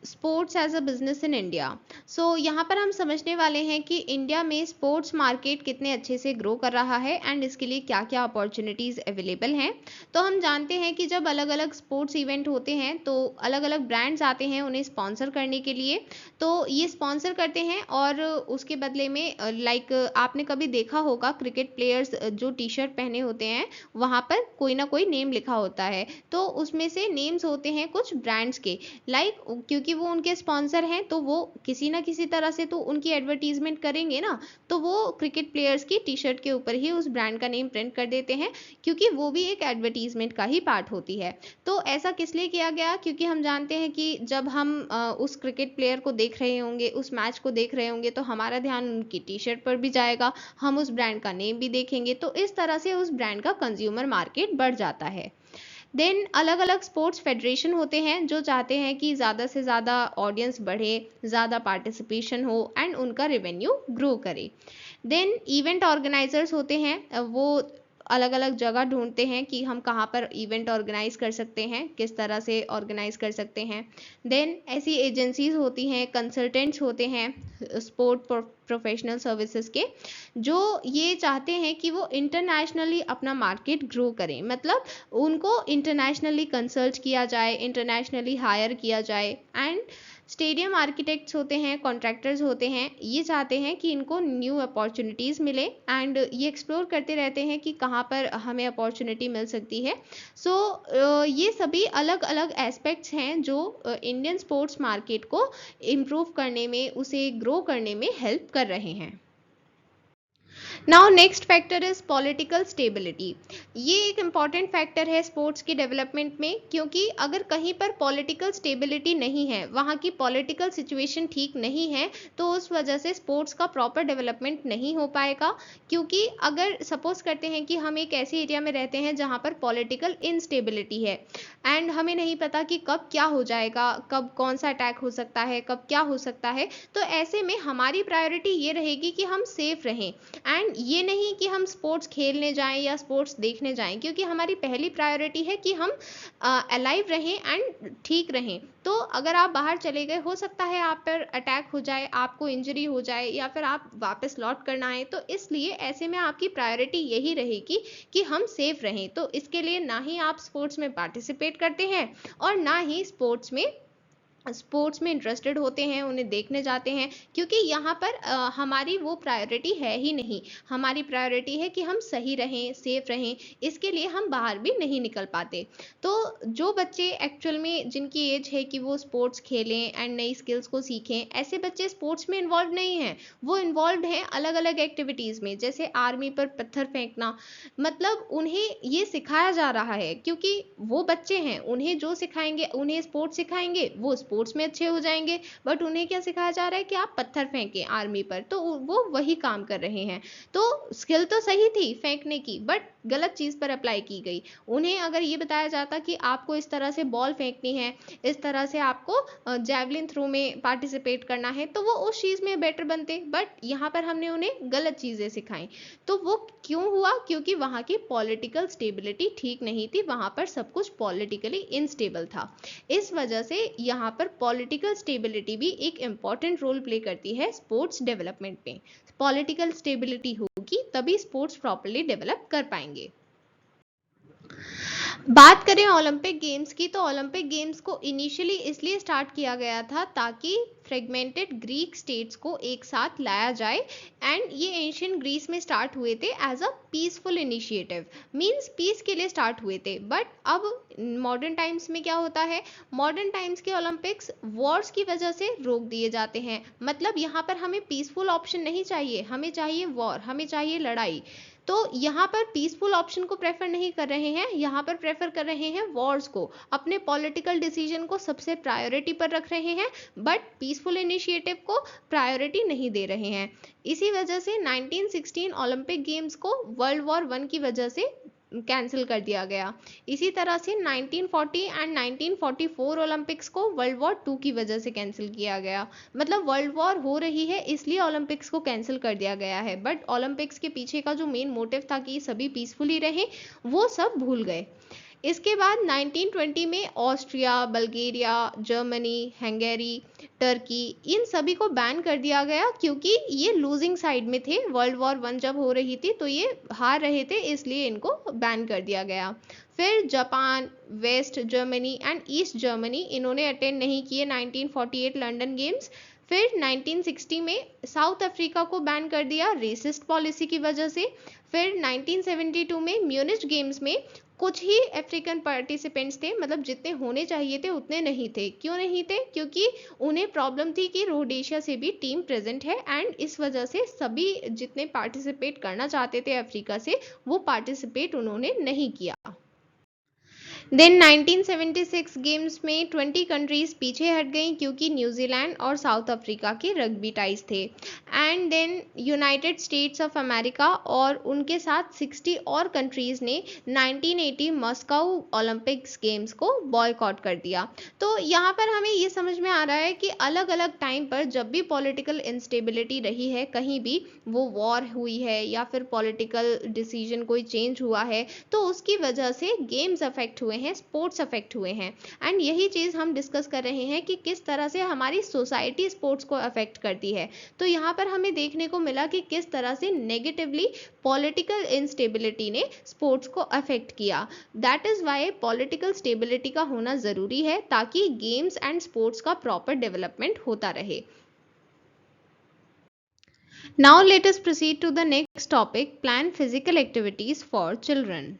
sports as a business in India. So यहाँ पर हम समझने वाले हैं कि इंडिया में स्पोर्ट्स मार्केट कितने अच्छे से ग्रो कर रहा है, एंड इसके लिए क्या क्या अपॉर्चुनिटीज़ अवेलेबल हैं। तो हम जानते हैं कि जब अलग अलग स्पोर्ट्स इवेंट होते हैं, तो अलग अलग ब्रांड्स आते हैं उन्हें स्पॉन्सर करने के लिए। तो ये स्पॉन्सर करते हैं, और उसके बदले में लाइक आपने कभी देखा होगा क्रिकेट प्लेयर्स जो टी शर्ट पहने होते हैं, वहाँ पर कोई ना कोई नेम लिखा होता है। तो उसमें से नेम्स होते हैं कुछ ब्रांड्स के, लाइक क्योंकि वो उनके स्पॉन्सर हैं, तो वो किसी ना किसी तरह से तो उनकी एडवर्टीजमेंट करेंगे ना, तो वो क्रिकेट प्लेयर्स की टी शर्ट के ऊपर ही उस ब्रांड का नेम प्रिंट कर देते हैं, क्योंकि वो भी एक एडवर्टीजमेंट का ही पार्ट होती है। तो ऐसा किस लिए किया गया? क्योंकि हम जानते हैं कि जब हम उस क्रिकेट प्लेयर को देख रहे होंगे, उस मैच को देख रहे होंगे, तो हमारा ध्यान उनकी टी शर्ट पर भी जाएगा, हम उस ब्रांड का नेम भी देखेंगे, तो इस तरह से उस ब्रांड का कंज्यूमर मार्केट बढ़ जाता है। देन अलग अलग स्पोर्ट्स फेडरेशन होते हैं जो चाहते हैं कि ज़्यादा से ज़्यादा ऑडियंस बढ़े, ज़्यादा पार्टिसिपेशन हो, एंड उनका रेवेन्यू ग्रो करे। देन इवेंट ऑर्गेनाइजर्स होते हैं, वो अलग अलग जगह ढूंढते हैं कि हम कहाँ पर इवेंट ऑर्गेनाइज कर सकते हैं, किस तरह से ऑर्गेनाइज कर सकते हैं। देन ऐसी एजेंसीज होती हैं, कंसल्टेंट्स होते हैं, स्पोर्ट प्रोफेशनल सर्विसेज के, जो ये चाहते हैं कि वो इंटरनेशनली अपना मार्केट ग्रो करें, मतलब उनको इंटरनेशनली कंसल्ट किया जाए, इंटरनेशनली हायर किया जाए। एंड स्टेडियम आर्किटेक्ट्स होते हैं, कॉन्ट्रैक्टर्स होते हैं, ये चाहते हैं कि इनको न्यू अपॉर्चुनिटीज़ मिले एंड ये एक्सप्लोर करते रहते हैं कि कहाँ पर हमें अपॉर्चुनिटी मिल सकती है। सो ये सभी अलग अलग एस्पेक्ट्स हैं जो इंडियन स्पोर्ट्स मार्केट को इम्प्रूव करने में, उसे ग्रो करने में हेल्प कर रहे हैं। Now next factor is political stability. ये एक इम्पॉर्टेंट फैक्टर है स्पोर्ट्स की डेवलपमेंट में, क्योंकि अगर कहीं पर पॉलिटिकल स्टेबिलिटी नहीं है, वहाँ की पॉलिटिकल सिचुएशन ठीक नहीं है, तो उस वजह से स्पोर्ट्स का प्रॉपर डेवलपमेंट नहीं हो पाएगा। क्योंकि अगर सपोज करते हैं कि हम एक ऐसे एरिया में रहते हैं जहाँ पर पॉलिटिकल इनस्टेबिलिटी है एंड हमें नहीं पता कि कब क्या हो जाएगा, कब कौन सा अटैक हो सकता है, कब क्या हो सकता है, तो ऐसे में हमारी प्रायोरिटी ये रहेगी कि हम सेफ रहें एंड ये नहीं कि हम स्पोर्ट्स खेलने जाएं या स्पोर्ट्स देखने जाएं, क्योंकि हमारी पहली प्रायोरिटी है कि हम अलाइव रहें एंड ठीक रहें। तो अगर आप बाहर चले गए, हो सकता है आप पर अटैक हो जाए, आपको इंजरी हो जाए या फिर आप वापस लौट करना आए, तो इसलिए ऐसे में आपकी प्रायोरिटी यही रहेगी कि हम सेफ रहें। तो इसके लिए ना ही आप स्पोर्ट्स में पार्टिसिपेट करते हैं और ना ही स्पोर्ट्स में इंटरेस्टेड होते हैं, उन्हें देखने जाते हैं, क्योंकि यहाँ पर हमारी वो प्रायोरिटी है ही नहीं। हमारी प्रायोरिटी है कि हम सही रहें, सेफ रहें, इसके लिए हम बाहर भी नहीं निकल पाते। तो जो बच्चे एक्चुअल में जिनकी एज है कि वो स्पोर्ट्स खेलें एंड नई स्किल्स को सीखें, ऐसे बच्चे स्पोर्ट्स में इन्वॉल्व नहीं हैं, वो इन्वॉल्व हैं अलग अलग एक्टिविटीज़ में, जैसे आर्मी पर पत्थर फेंकना। मतलब उन्हें ये सिखाया जा रहा है, क्योंकि वो बच्चे हैं, उन्हें जो सिखाएंगे, उन्हें स्पोर्ट्स सिखाएंगे, वो स्पोर्ट्स में अच्छे हो जाएंगे। बट उन्हें क्या सिखाया जा रहा है कि आप पत्थर फेंकें आर्मी पर, तो वो वही काम कर रहे हैं। तो स्किल तो सही थी फेंकने की, बट गलत चीज पर अप्लाई की गई। उन्हें अगर ये बताया जाता कि आपको इस तरह से बॉल फेंकनी है, इस तरह से आपको जैवलिन थ्रो में पार्टिसिपेट करना है, तो वो उस चीज में बेटर बनते। बट यहाँ पर हमने उन्हें गलत चीजें सिखाई। तो वो क्यों हुआ? क्योंकि वहाँ की पॉलिटिकल स्टेबिलिटी ठीक नहीं थी, वहाँ पर सब कुछ पॉलिटिकली इनस्टेबल था। इस वजह से यहाँ पर पॉलिटिकल स्टेबिलिटी भी एक इम्पॉर्टेंट रोल प्ले करती है स्पोर्ट्स डेवलपमेंट में। पॉलिटिकल स्टेबिलिटी होगी तभी स्पोर्ट्स प्रॉपर्ली डेवलप कर पाएंगे। बात करें ओलंपिक गेम्स की, तो ओलंपिक गेम्स को इनिशियली इसलिए स्टार्ट किया गया था ताकि फ्रेगमेंटेड ग्रीक स्टेट्स को एक साथ लाया जाए। एंड ये एंशियंट ग्रीस में स्टार्ट हुए थे as a peaceful initiative, means peace के लिए स्टार्ट हुए थे। बट अब मॉडर्न टाइम्स में क्या होता है, मॉडर्न टाइम्स के ओलंपिक्स वॉर्स की वजह से रोक दिए जाते हैं। मतलब यहाँ पर हमें पीसफुल ऑप्शन नहीं चाहिए, हमें चाहिए वॉर, हमें चाहिए लड़ाई। तो यहाँ पर पीसफुल ऑप्शन को प्रेफर नहीं कर रहे हैं, यहाँ पर प्रेफर कर रहे हैं वॉर्स को, अपने पॉलिटिकल डिसीजन को सबसे प्रायोरिटी पर रख रहे हैं, बट पीसफुल इनिशिएटिव को प्रायोरिटी नहीं दे रहे हैं। इसी वजह से 1916 ओलंपिक गेम्स को वर्ल्ड वॉर 1 की वजह से कैंसिल कर दिया गया। इसी तरह से 1940 एंड 1944 ओलंपिक्स को वर्ल्ड वॉर 2 की वजह से कैंसिल किया गया। मतलब वर्ल्ड वॉर हो रही है इसलिए ओलंपिक्स को कैंसिल कर दिया गया है, बट ओलंपिक्स के पीछे का जो मेन मोटिव था कि सभी पीसफुली रहे, वो सब भूल गए। इसके बाद 1920 में Austria, Bulgaria, Germany, Hungary, Turkey, इन सभी को बैन कर दिया गया, क्योंकि ये लूजिंग साइड में थे। वर्ल्ड वॉर 1 जब हो रही थी तो ये हार रहे थे, इसलिए इनको बैन कर दिया गया। फिर Japan, West Germany and East Germany, इन्होंने अटेंड नहीं किए 1948 लंदन गेम्स। फिर 1960 में साउथ अफ्रीका को बैन कर दिया रेसिस्ट पॉलिसी की वजह से। फिर 1972 में म्यूनिच गेम्स में कुछ ही अफ्रीकन पार्टिसिपेंट्स थे, मतलब जितने होने चाहिए थे उतने नहीं थे। क्यों नहीं थे? क्योंकि उन्हें प्रॉब्लम थी कि रोडेशिया से भी टीम प्रेजेंट है एंड इस वजह से सभी जितने पार्टिसिपेट करना चाहते थे अफ्रीका से, वो पार्टिसिपेट उन्होंने नहीं किया। देन 1976 गेम्स में 20 कंट्रीज पीछे हट गई, क्योंकि न्यूजीलैंड और साउथ अफ्रीका के रग्बी टाइज थे। And then United States of America और उनके साथ 60 और कंट्रीज ने 1980 मॉस्को ओलंपिक्स गेम्स को बॉयकॉट कर दिया। तो यहाँ पर हमें ये समझ में आ रहा है कि अलग अलग टाइम पर जब भी पॉलिटिकल इंस्टेबिलिटी रही है, कहीं भी वो वॉर हुई है या फिर पॉलिटिकल डिसीजन कोई चेंज हुआ है, तो उसकी वजह से गेम्स अफेक्ट हुए हैं, स्पोर्ट्स अफेक्ट हुए हैं। एंड यही चीज़ हम डिस्कस कर रहे हैं कि किस तरह से हमारी सोसाइटी स्पोर्ट्स को अफेक्ट करती है। तो यहाँ पर हमें देखने को मिला कि किस तरह से नेगेटिवली पॉलिटिकल इंस्टेबिलिटी ने स्पोर्ट्स को अफेक्ट किया। That is why political stability का होना ज़रूरी है, ताकि गेम्स एंड स्पोर्ट्स का प्रॉपर डेवलपमेंट होता रहे। Now let us proceed to the next topic, plan physical activities for children.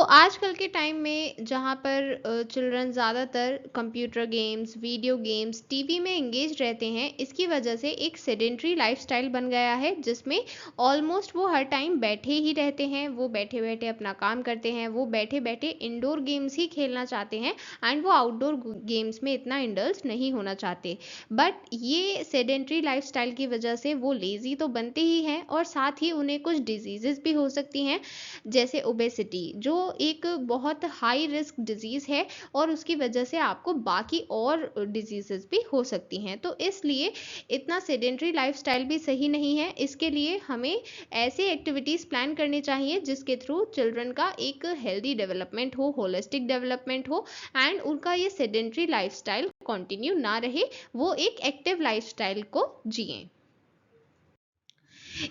आजकल के टाइम में जहाँ पर चिल्ड्रन ज़्यादातर computer games, video games, TV में एंगेज रहते हैं, इसकी वजह से एक सेडेंट्री लाइफस्टाइल बन गया है, जिसमें ऑलमोस्ट वो हर टाइम बैठे ही रहते हैं, वो बैठे बैठे अपना काम करते हैं, वो बैठे बैठे इंडोर गेम्स ही खेलना चाहते हैं एंड वो आउटडोर गेम्स में इतना इंडल्ज नहीं होना चाहते। बट ये सेडेंट्री लाइफस्टाइल की वजह से वो लेज़ी तो बनते ही हैं, और साथ ही उन्हें कुछ डिजीज़ेस भी हो सकती हैं, जैसे ओबेसिटी, जो एक बहुत हाई रिस्क डिजीज़ है, और उसकी वजह से आपको बाकी और डिजीज़ेस भी हो सकती हैं। तो इसलिए इतना सेडेंट्री लाइफस्टाइल भी सही नहीं है। इसके लिए हमें ऐसे एक्टिविटीज़ प्लान करनी चाहिए जिसके थ्रू चिल्ड्रन का एक हेल्दी डेवलपमेंट हो, होलिस्टिक डेवलपमेंट हो, एंड उनका ये सेडेंट्री लाइफस्टाइल कंटिन्यू ना रहे, वो एक एक्टिव लाइफस्टाइल को जिएं।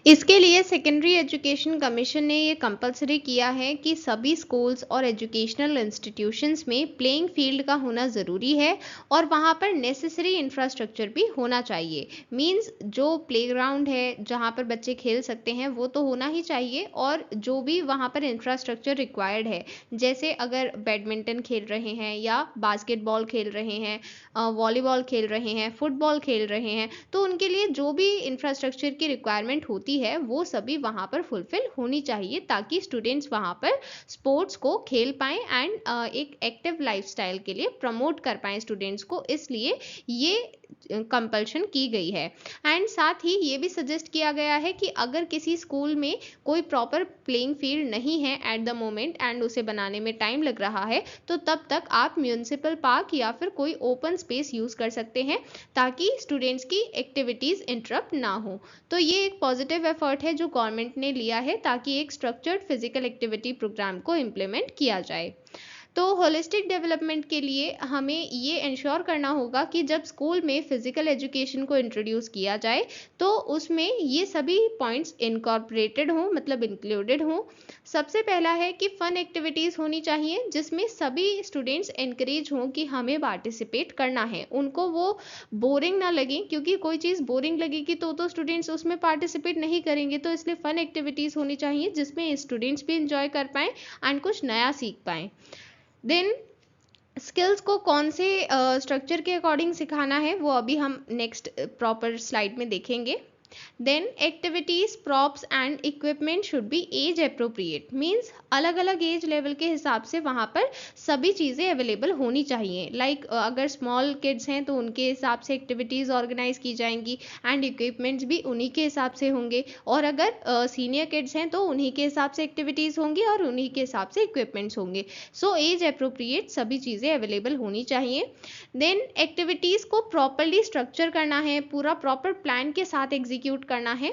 इसके लिए सेकेंडरी एजुकेशन कमीशन ने ये कंपलसरी किया है कि सभी स्कूल्स और एजुकेशनल इंस्टीट्यूशंस में प्लेइंग फील्ड का होना ज़रूरी है, और वहाँ पर नेसेसरी इंफ्रास्ट्रक्चर भी होना चाहिए। मींस जो प्लेग्राउंड है जहाँ पर बच्चे खेल सकते हैं वो तो होना ही चाहिए, और जो भी वहाँ पर इंफ्रास्ट्रक्चर रिक्वायर्ड है, जैसे अगर बैडमिंटन खेल रहे हैं या बास्केटबॉल खेल रहे हैं, वॉलीबॉल खेल रहे हैं, फुटबॉल खेल रहे हैं, तो उनके लिए जो भी इंफ्रास्ट्रक्चर की रिक्वायरमेंट होती है वो सभी वहाँ पर फुलफिल होनी चाहिए, ताकि स्टूडेंट्स वहाँ पर स्पोर्ट्स को खेल पाएँ एंड एक एक्टिव लाइफस्टाइल के लिए प्रमोट कर पाएँ स्टूडेंट्स को। इसलिए ये कंपल्शन की गई है। एंड साथ ही ये भी सजेस्ट किया गया है कि अगर किसी स्कूल में कोई प्रॉपर प्लेइंग फील्ड नहीं है एट द मोमेंट एंड उसे बनाने में टाइम लग रहा है, तो तब तक आप म्यूनिसिपल पार्क या फिर कोई ओपन स्पेस यूज़ कर सकते हैं, ताकि स्टूडेंट्स की एक्टिविटीज़ इंटरप्ट ना हो। तो ये एक पॉजिटिव एफर्ट है जो गवर्नमेंट ने लिया है, ताकि एक स्ट्रक्चर्ड फिजिकल एक्टिविटी प्रोग्राम को इम्प्लीमेंट किया जाए। तो होलिस्टिक डेवलपमेंट के लिए हमें ये इंश्योर करना होगा कि जब स्कूल में फिजिकल एजुकेशन को इंट्रोड्यूस किया जाए, तो उसमें ये सभी पॉइंट्स इनकॉर्पोरेटेड हों, मतलब इंक्लूडेड हों। सबसे पहला है कि फ़न एक्टिविटीज़ होनी चाहिए, जिसमें सभी स्टूडेंट्स एनकरेज हों कि हमें पार्टिसिपेट करना है, उनको वो बोरिंग ना लगे, क्योंकि कोई चीज़ बोरिंग लगेगी तो स्टूडेंट्स उसमें पार्टिसिपेट नहीं करेंगे। तो इसलिए फ़न एक्टिविटीज़ होनी चाहिए जिसमें स्टूडेंट्स भी इंजॉय कर पाएँ एंड कुछ नया सीख पाएँ। देन स्किल्स को कौन से स्ट्रक्चर के अकॉर्डिंग सिखाना है वो अभी हम नेक्स्ट प्रॉपर स्लाइड में देखेंगे। Then activities, props and equipment should be age appropriate, means अलग अलग एज लेवल के हिसाब से वहाँ पर सभी चीज़ें अवेलेबल होनी चाहिए। लाइक अगर स्मॉल किड्स हैं तो उनके हिसाब से एक्टिविटीज़ ऑर्गेनाइज की जाएंगी एंड इक्विपमेंट्स भी उन्हीं के हिसाब से होंगे, और अगर सीनियर किड्स हैं तो उन्हीं के हिसाब से एक्टिविटीज़ होंगी और उन्हीं के हिसाब से इक्विपमेंट्स होंगे। सो एज अप्रोप्रिएट सभी चीज़ें अवेलेबल होनी चाहिए। देन एक्टिविटीज़ को प्रॉपरली स्ट्रक्चर करना है, पूरा प्रॉपर प्लान के साथ एग्जीक्यूट करना है।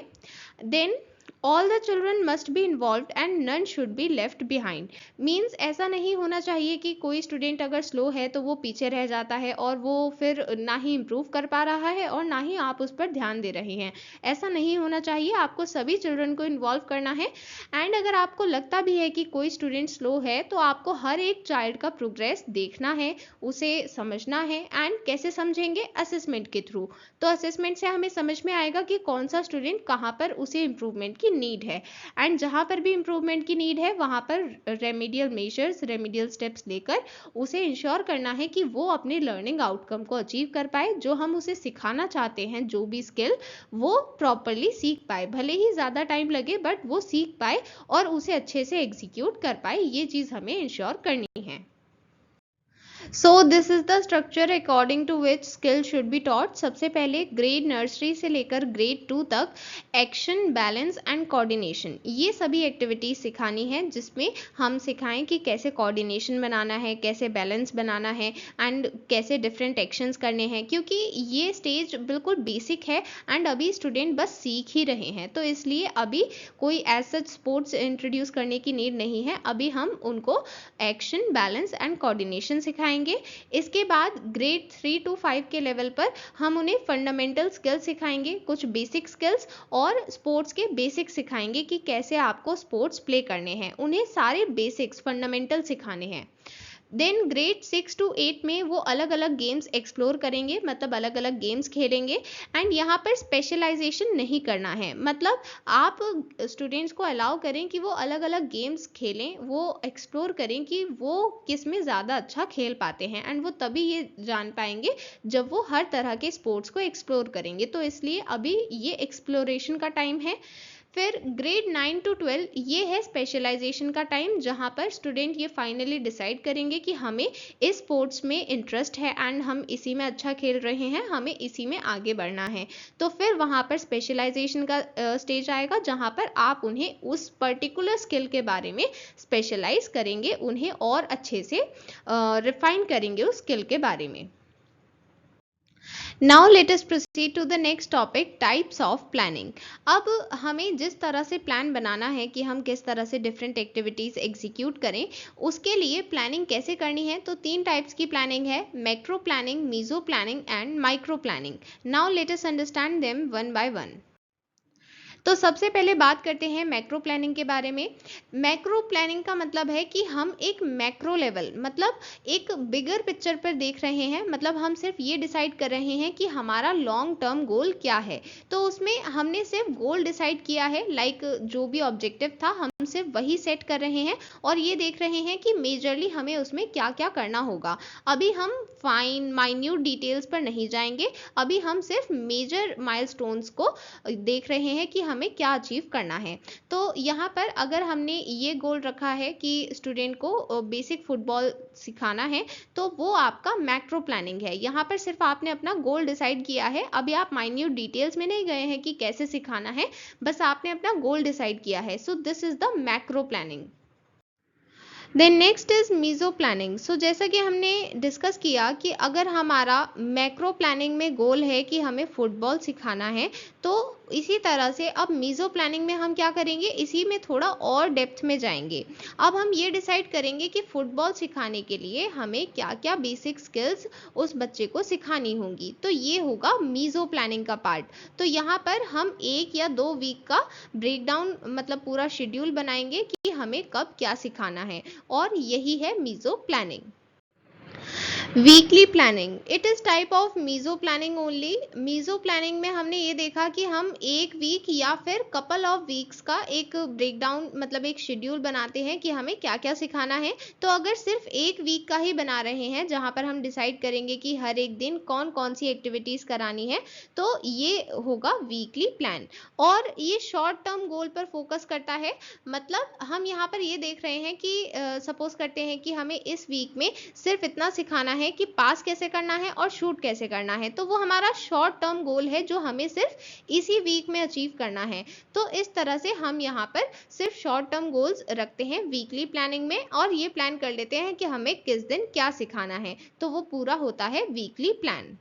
Then all the children must be involve and none should be left behind, means ऐसा नहीं होना चाहिए कि कोई स्टूडेंट अगर स्लो है तो वो पीछे रह जाता है और वो फिर ना ही इम्प्रूव कर पा रहा है और ना ही आप उस पर ध्यान दे रहे हैं। ऐसा नहीं होना चाहिए, आपको सभी चिल्ड्रन को इन्वॉल्व करना है। एंड अगर आपको लगता भी है कि कोई स्टूडेंट स्लो है, तो आपको हर एक चाइल्ड का प्रोग्रेस देखना है, उसे समझना है। एंड कैसे समझेंगे? असेसमेंट के थ्रू। तो असेसमेंट से हमें समझ में आएगा कि कौन सा स्टूडेंट कहाँ पर उसे इम्प्रूवमेंट की नीड है, एंड जहाँ पर भी इम्प्रूवमेंट की नीड है वहाँ पर रेमेडियल मेजर्स, रेमेडियल स्टेप्स लेकर उसे इंश्योर करना है कि वो अपने लर्निंग आउटकम को अचीव कर पाए। जो हम उसे सिखाना चाहते हैं, जो भी स्किल, वो प्रॉपरली सीख पाए, भले ही ज़्यादा टाइम लगे बट वो सीख पाए और उसे अच्छे से एग्जीक्यूट कर पाए। ये चीज़ हमें इंश्योर करनी है। So this is the structure according to which skill should be taught. सबसे पहले ग्रेड नर्सरी से लेकर ग्रेड 2 तक एक्शन, बैलेंस एंड कोऑर्डिनेशन, ये सभी एक्टिविटीज सिखानी है, जिसमें हम सिखाएं कि कैसे कोऑर्डिनेशन बनाना है, कैसे बैलेंस बनाना है एंड कैसे डिफरेंट एक्शंस करने हैं, क्योंकि ये स्टेज बिल्कुल बेसिक है एंड अभी स्टूडेंट बस सीख ही रहे हैं, तो इसलिए अभी कोई एज सच स्पोर्ट्स इंट्रोड्यूस करने की नीड नहीं है। अभी हम उनको एक्शन, बैलेंस एंड कोऑर्डिनेशन सिखाएंगे। इसके बाद ग्रेड 3 to 5 के लेवल पर हम उन्हें फंडामेंटल स्किल्स सिखाएंगे, कुछ बेसिक स्किल्स और स्पोर्ट्स के बेसिक्स सिखाएंगे कि कैसे आपको स्पोर्ट्स प्ले करने हैं, उन्हें सारे बेसिक्स फंडामेंटल सिखाने हैं। देन ग्रेड 6 to 8 में वो अलग अलग गेम्स एक्सप्लोर करेंगे, मतलब अलग अलग गेम्स खेलेंगे एंड यहाँ पर स्पेशलाइजेशन नहीं करना है, मतलब आप स्टूडेंट्स को अलाउ करें कि वो अलग अलग गेम्स खेलें, वो एक्सप्लोर करें कि वो किस में ज़्यादा अच्छा खेल पाते हैं एंड वो तभी ये जान पाएंगे जब वो हर तरह के स्पोर्ट्स को एक्सप्लोर करेंगे, तो इसलिए अभी ये एक्सप्लोरेशन का टाइम है। फिर ग्रेड 9 to 12 ये है स्पेशलाइजेशन का टाइम, जहाँ पर स्टूडेंट ये फाइनली डिसाइड करेंगे कि हमें इस स्पोर्ट्स में इंटरेस्ट है एंड हम इसी में अच्छा खेल रहे हैं, हमें इसी में आगे बढ़ना है। तो फिर वहाँ पर स्पेशलाइजेशन का स्टेज आएगा, जहाँ पर आप उन्हें उस पर्टिकुलर स्किल के बारे में स्पेशलाइज करेंगे, उन्हें और अच्छे से रिफाइन करेंगे उस स्किल के बारे में। Now let us proceed to the next topic, types of planning. अब हमें जिस तरह से प्लान बनाना है कि हम किस तरह से डिफरेंट एक्टिविटीज एग्जीक्यूट करें, उसके लिए प्लानिंग कैसे करनी है, तो 3 टाइप्स की प्लानिंग है, macro planning, meso planning and micro planning. Now let us understand them one by one. तो सबसे पहले बात करते हैं मैक्रो प्लानिंग के बारे में। मैक्रो प्लानिंग का मतलब है कि हम एक मैक्रो लेवल, मतलब एक बिगर पिक्चर पर देख रहे हैं, मतलब हम सिर्फ ये डिसाइड कर रहे हैं कि हमारा लॉन्ग टर्म गोल क्या है। तो उसमें हमने सिर्फ गोल डिसाइड किया है, लाइक जो भी ऑब्जेक्टिव था हम सिर्फ वही सेट कर रहे हैं और ये देख रहे हैं कि मेजरली हमें उसमें क्या क्या करना होगा। अभी हम फाइन माइन्यूट डिटेल्स पर नहीं जाएंगे, अभी हम सिर्फ मेजर माइलस्टोन्स को देख रहे हैं कि हमें क्या अचीव करना है। तो यहाँ पर अगर हमने ये गोल रखा है कि स्टूडेंट को बेसिक फुटबॉल सिखाना है, तो वो आपका मैक्रो प्लानिंग है। यहाँ पर सिर्फ आपने अपना गोल डिसाइड किया है, अभी आप माइन्यूट डिटेल्स में नहीं गए हैं कि कैसे सिखाना है, बस आपने अपना गोल डिसाइड किया है। So this is the macro planning. Then next is meso planning. So जैसा कि हमने डिस्कस किया कि अगर हमारा मैक्रो प्लानिंग में गोल है कि हमें फुटबॉल सिखाना है, तो इसी तरह से अब मीजो प्लानिंग में हम क्या करेंगे, इसी में थोड़ा और डेप्थ में जाएंगे। अब हम ये डिसाइड करेंगे कि फुटबॉल सिखाने के लिए हमें क्या क्या बेसिक स्किल्स उस बच्चे को सिखानी होंगी, तो ये होगा मीजो प्लानिंग का पार्ट। तो यहाँ पर हम 1 या 2 वीक का ब्रेकडाउन, मतलब पूरा शेड्यूल बनाएंगे कि हमें कब क्या सिखाना है, और यही है meso planning. Weekly planning, it is type of meso planning only. Meso planning में हमने ये देखा कि हम 1 वीक या फिर कपल ऑफ वीक्स का एक ब्रेकडाउन, मतलब एक शेड्यूल बनाते हैं कि हमें क्या क्या सिखाना है। तो अगर सिर्फ 1 वीक का ही बना रहे हैं, जहां पर हम डिसाइड करेंगे कि हर एक दिन कौन कौन सी एक्टिविटीज करानी है, तो ये होगा वीकली प्लान। और ये शॉर्ट टर्म गोल पर फोकस करता है, मतलब हम यहाँ पर ये देख रहे हैं कि सपोज करते हैं कि हमें इस वीक में सिर्फ इतना सिखाना है कि पास कैसे करना है और शूट कैसे करना है, तो वो हमारा शॉर्ट टर्म गोल है जो हमें सिर्फ इसी वीक में अचीव करना है। तो इस तरह से हम यहाँ पर सिर्फ शॉर्ट टर्म गोल्स रखते हैं वीकली प्लानिंग में, और ये प्लान कर लेते हैं कि हमें किस दिन क्या सिखाना है, तो वो पूरा होता है weekly plan.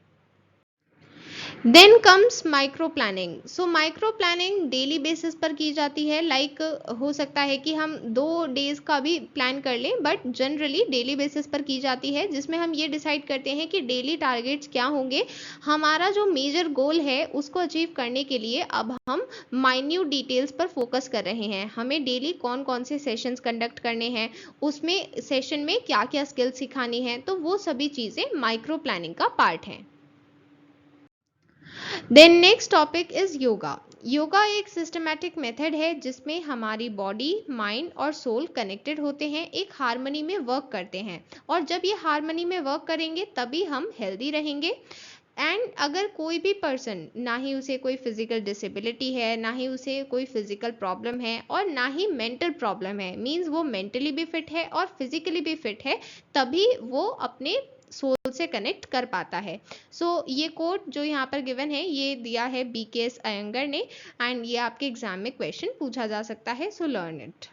Then comes micro planning. So micro planning daily basis पर की जाती है, लाइक हो सकता है कि हम 2 डेज का भी प्लान कर लें, बट जनरली डेली बेसिस पर की जाती है, जिसमें हम ये डिसाइड करते हैं कि डेली टारगेट्स क्या होंगे। हमारा जो मेजर गोल है उसको अचीव करने के लिए अब हम माइन्यूट डिटेल्स पर फोकस कर रहे हैं, हमें डेली कौन कौन से सेशंस कंडक्ट करने हैं, उसमें सेशन में क्या क्या स्किल सिखानी है, तो वो सभी चीज़ें माइक्रो प्लानिंग का पार्ट हैं। Then next topic is yoga. Yoga एक सिस्टमैटिक मेथड है जिसमें हमारी बॉडी, माइंड और सोल कनेक्टेड होते हैं, एक हार्मनी में वर्क करते हैं, और जब ये हार्मनी में वर्क करेंगे तभी हम हेल्दी रहेंगे। एंड अगर कोई भी पर्सन, ना ही उसे कोई फिजिकल डिसेबिलिटी है, ना ही उसे कोई फिजिकल प्रॉब्लम है, और ना ही मेंटल प्रॉब्लम है, मींस वो मेंटली भी फिट है और फिजिकली भी फिट है, तभी वो अपने सोल से कनेक्ट कर पाता है। सो ये कोट जो यहाँ पर गिवन है ये दिया है BKS अयंगर ने, एंड ये आपके एग्जाम में क्वेश्चन पूछा जा सकता है, so learn it.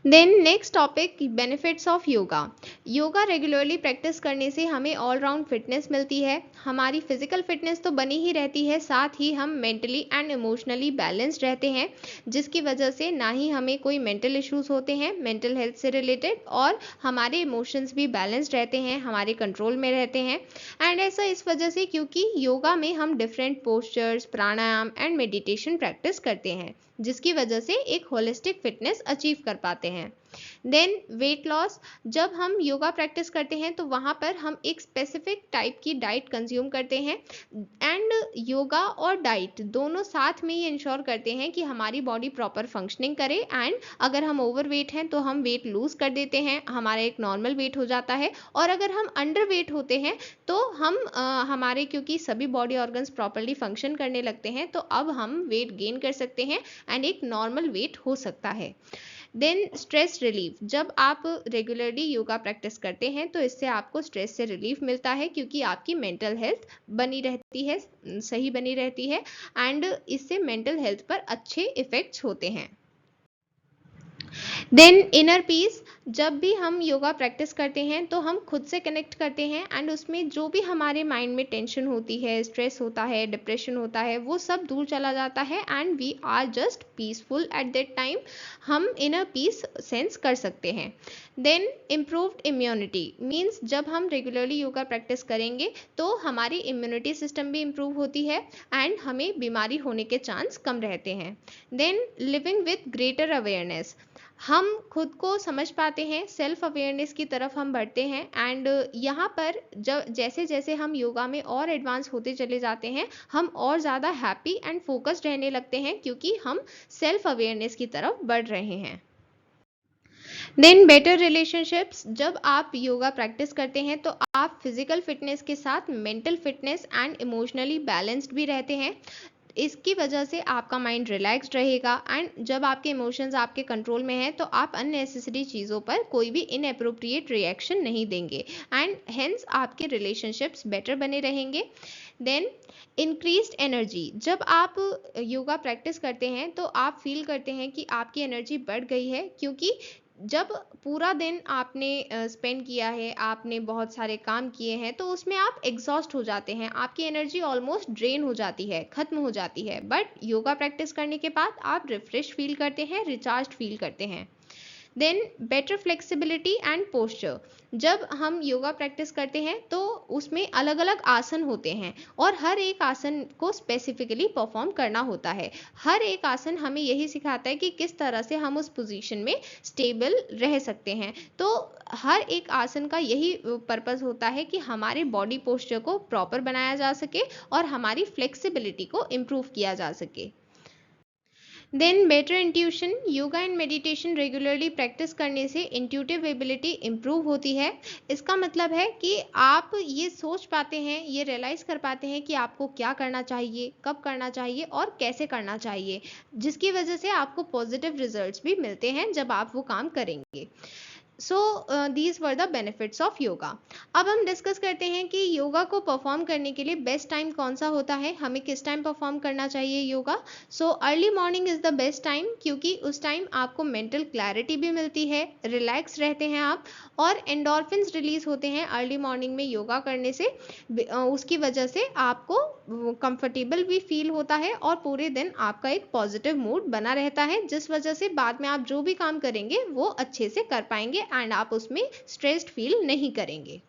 Then next topic, benefits of yoga. Yoga regularly practice करने से हमें ऑल राउंड फिटनेस मिलती है। हमारी फिजिकल फिटनेस तो बनी ही रहती है, साथ ही हम मेंटली एंड इमोशनली बैलेंस्ड रहते हैं, जिसकी वजह से ना ही हमें कोई मेंटल इश्यूज होते हैं मेंटल हेल्थ से रिलेटेड, और हमारे इमोशंस भी बैलेंस्ड रहते हैं, हमारे कंट्रोल में रहते हैं। एंड ऐसा इस वजह से क्योंकि योगा में हम different postures, pranayama and meditation practice करते हैं, जिसकी वजह से एक होलिस्टिक फिटनेस अचीव कर पाते हैं। देन वेट लॉस, जब हम योगा प्रैक्टिस करते हैं तो वहाँ पर हम एक स्पेसिफिक टाइप की डाइट कंज्यूम करते हैं, एंड योगा और डाइट दोनों साथ में ये इंश्योर करते हैं कि हमारी बॉडी प्रॉपर फंक्शनिंग करे, एंड अगर हम ओवरवेट हैं तो हम वेट लूज कर देते हैं, हमारा एक नॉर्मल वेट हो जाता है, और अगर हम अंडर वेट होते हैं तो हम हमारे क्योंकि सभी बॉडी ऑर्गन्स प्रॉपरली फंक्शन करने लगते हैं, तो अब हम वेट गेन कर सकते हैं एंड एक नॉर्मल वेट हो सकता है। देन स्ट्रेस रिलीफ, जब आप रेगुलरली योगा प्रैक्टिस करते हैं तो इससे आपको स्ट्रेस से रिलीफ मिलता है, क्योंकि आपकी मेंटल हेल्थ बनी रहती है, सही बनी रहती है, एंड इससे मेंटल हेल्थ पर अच्छे इफेक्ट्स होते हैं। देन इनर पीस, जब भी हम योगा प्रैक्टिस करते हैं तो हम खुद से कनेक्ट करते हैं, एंड उसमें जो भी हमारे माइंड में टेंशन होती है, स्ट्रेस होता है, डिप्रेशन होता है, वो सब दूर चला जाता है, and we are just peaceful at that time. हम इनर पीस सेंस कर सकते हैं। देन इम्प्रूव्ड इम्यूनिटी मीन्स, जब हम रेगुलरली योगा प्रैक्टिस करेंगे तो हमारी इम्यूनिटी सिस्टम भी इम्प्रूव होती है, एंड हमें बीमारी होने के चांस कम रहते हैं। Then living with greater awareness, हम खुद को समझ पाते हैं, सेल्फ अवेयरनेस की तरफ हम बढ़ते हैं, एंड यहाँ पर जब जैसे जैसे हम योगा में और एडवांस होते चले जाते हैं, हम और ज़्यादा हैप्पी एंड फोकस्ड रहने लगते हैं, क्योंकि हम सेल्फ अवेयरनेस की तरफ बढ़ रहे हैं। देन बेटर रिलेशनशिप्स, जब आप योगा प्रैक्टिस करते हैं तो आप फिजिकल फिटनेस के साथ mental fitness and emotionally balanced भी रहते हैं। इसकी वजह से आपका माइंड रिलैक्स्ड रहेगा, एंड जब आपके इमोशंस आपके कंट्रोल में हैं तो आप अननेसेसरी चीज़ों पर कोई भी इनएप्रोप्रिएट रिएक्शन नहीं देंगे, एंड हेंस आपके रिलेशनशिप्स बेटर बने रहेंगे। देन इंक्रीज्ड एनर्जी, जब आप योगा प्रैक्टिस करते हैं तो आप फील करते हैं कि आपकी एनर्जी बढ़ गई है, क्योंकि जब पूरा दिन आपने स्पेंड किया है, आपने बहुत सारे काम किए हैं, तो उसमें आप एग्जॉस्ट हो जाते हैं, आपकी एनर्जी ऑलमोस्ट ड्रेन हो जाती है, खत्म हो जाती है, बट योगा प्रैक्टिस करने के बाद आप रिफ्रेश फील करते हैं, रिचार्ज फील करते हैं। Then better flexibility and posture, जब हम योगा प्रैक्टिस करते हैं तो उसमें अलग अलग आसन होते हैं, और हर एक आसन को स्पेसिफिकली परफॉर्म करना होता है। हर एक आसन हमें यही सिखाता है कि किस तरह से हम उस पोजीशन में स्टेबल रह सकते हैं। तो हर एक आसन का यही पर्पस होता है कि हमारे बॉडी पोस्चर को प्रॉपर बनाया जा सके और हमारी फ्लेक्सिबिलिटी को इम्प्रूव किया जा सके। Then better intuition, yoga and meditation regularly practice करने से इंट्यूटिव एबिलिटी इम्प्रूव होती है। इसका मतलब है कि आप ये सोच पाते हैं, ये रियलाइज कर पाते हैं कि आपको क्या करना चाहिए, कब करना चाहिए और कैसे करना चाहिए, जिसकी वजह से आपको पॉजिटिव रिजल्ट्स भी मिलते हैं जब आप वो काम करेंगे। So these were the benefits of yoga. अब हम डिस्कस करते हैं कि योगा को परफॉर्म करने के लिए बेस्ट टाइम कौन सा होता है, हमें किस टाइम परफॉर्म करना चाहिए yoga. So early morning is the best time, क्योंकि उस टाइम आपको मेंटल क्लैरिटी भी मिलती है, रिलैक्स रहते हैं आप, और एंडोर्फिन्स रिलीज होते हैं अर्ली मॉर्निंग में योगा करने से। उसकी वजह से आपको कंफर्टेबल भी फील होता है, और पूरे दिन आपका एक पॉजिटिव मूड बना रहता है, जिस वजह से बाद में आप जो भी काम करेंगे वो अच्छे से कर पाएंगे, एंड आप उसमें स्ट्रेस्ड फील नहीं करेंगे।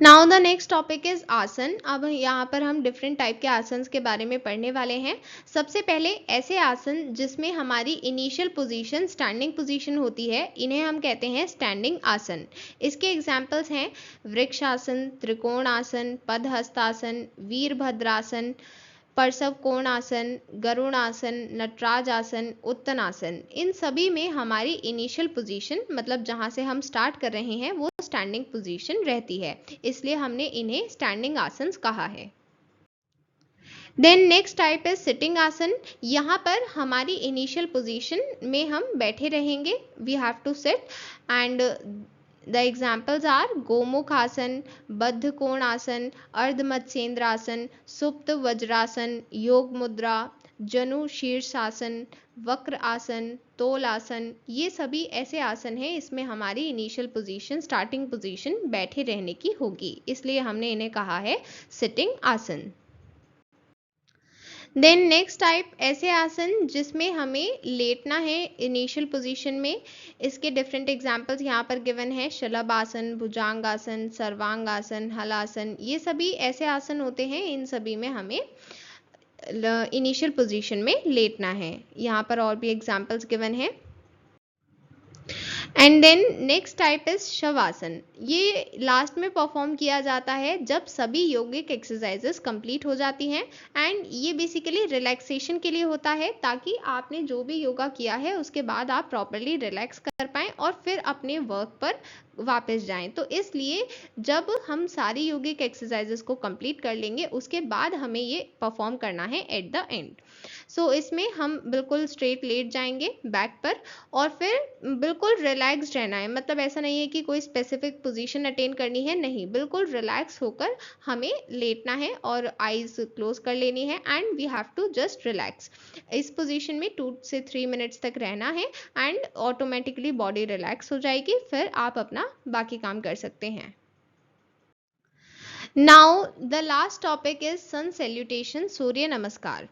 Now the next topic is आसन। अब यहाँ पर हम डिफरेंट टाइप के आसन के बारे में पढ़ने वाले हैं। सबसे पहले ऐसे आसन जिसमें हमारी इनिशियल पोजीशन स्टैंडिंग पोजीशन होती है, इन्हें हम कहते हैं स्टैंडिंग आसन। इसके एग्जाम्पल्स हैं वृक्षासन, त्रिकोण आसन, पदहस्तासन, वीरभद्रासन, परसव कोण आसन, गरुण आसन, नटराज आसन, उत्तनासन। इन सभी में हमारी इनिशियल पोजीशन मतलब जहां से हम स्टार्ट कर रहे हैं वो स्टैंडिंग पोजीशन रहती है, इसलिए हमने इन्हें स्टैंडिंग आसन कहा है। देन नेक्स्ट टाइप है सिटिंग आसन। यहाँ पर हमारी इनिशियल पोजीशन में हम बैठे रहेंगे, we have to sit, and The examples are Gomukhasana, Baddha कोण आसन, अर्ध मत्स्येंद्र आसन, सुप्त वज्रासन, योग मुद्रा, जनु शीर्षासन, वक्र आसन, तोल आसन। ये सभी ऐसे आसन हैं, इसमें हमारी इनिशियल पोजीशन, स्टार्टिंग पोजीशन बैठे रहने की होगी, इसलिए हमने इन्हें कहा है सिटिंग आसन। देन नेक्स्ट टाइप ऐसे आसन जिसमें हमें लेटना है इनिशियल पोजीशन में। इसके डिफरेंट एग्जांपल्स यहाँ पर गिवन है, शलभ आसन, भुजांग आसन, सर्वांग आसन, हलासन। ये सभी ऐसे आसन होते हैं, इन सभी में हमें इनिशियल पोजीशन में लेटना है। यहाँ पर और भी एग्जांपल्स गिवन है। And then next type is shavasana. ये लास्ट में परफॉर्म किया जाता है जब सभी योगिक एक्सरसाइजेस कंप्लीट हो जाती हैं, एंड ये बेसिकली रिलैक्सेशन के लिए होता है, ताकि आपने जो भी योगा किया है उसके बाद आप प्रॉपरली रिलैक्स कर पाएं और फिर अपने वर्क पर वापस जाएं। तो इसलिए जब हम सारी योगिक एक्सरसाइजेस को कंप्लीट कर लेंगे उसके बाद हमें ये परफॉर्म करना है एट द एंड। सो इसमें हम बिल्कुल स्ट्रेट लेट जाएंगे बैक पर और फिर बिल्कुल रिलैक्स्ड रहना है। मतलब ऐसा नहीं है कि कोई स्पेसिफिक पोजीशन अटेन करनी है, नहीं, बिल्कुल रिलैक्स होकर हमें लेटना है और आईज क्लोज कर लेनी है, and we have to just relax. इस पोजीशन में 2 से 3 मिनट्स तक रहना है एंड ऑटोमेटिकली बॉडी रिलैक्स हो जाएगी, फिर आप अपना बाकी काम कर सकते हैं। Now the last topic is sun salutation, Surya Namaskar.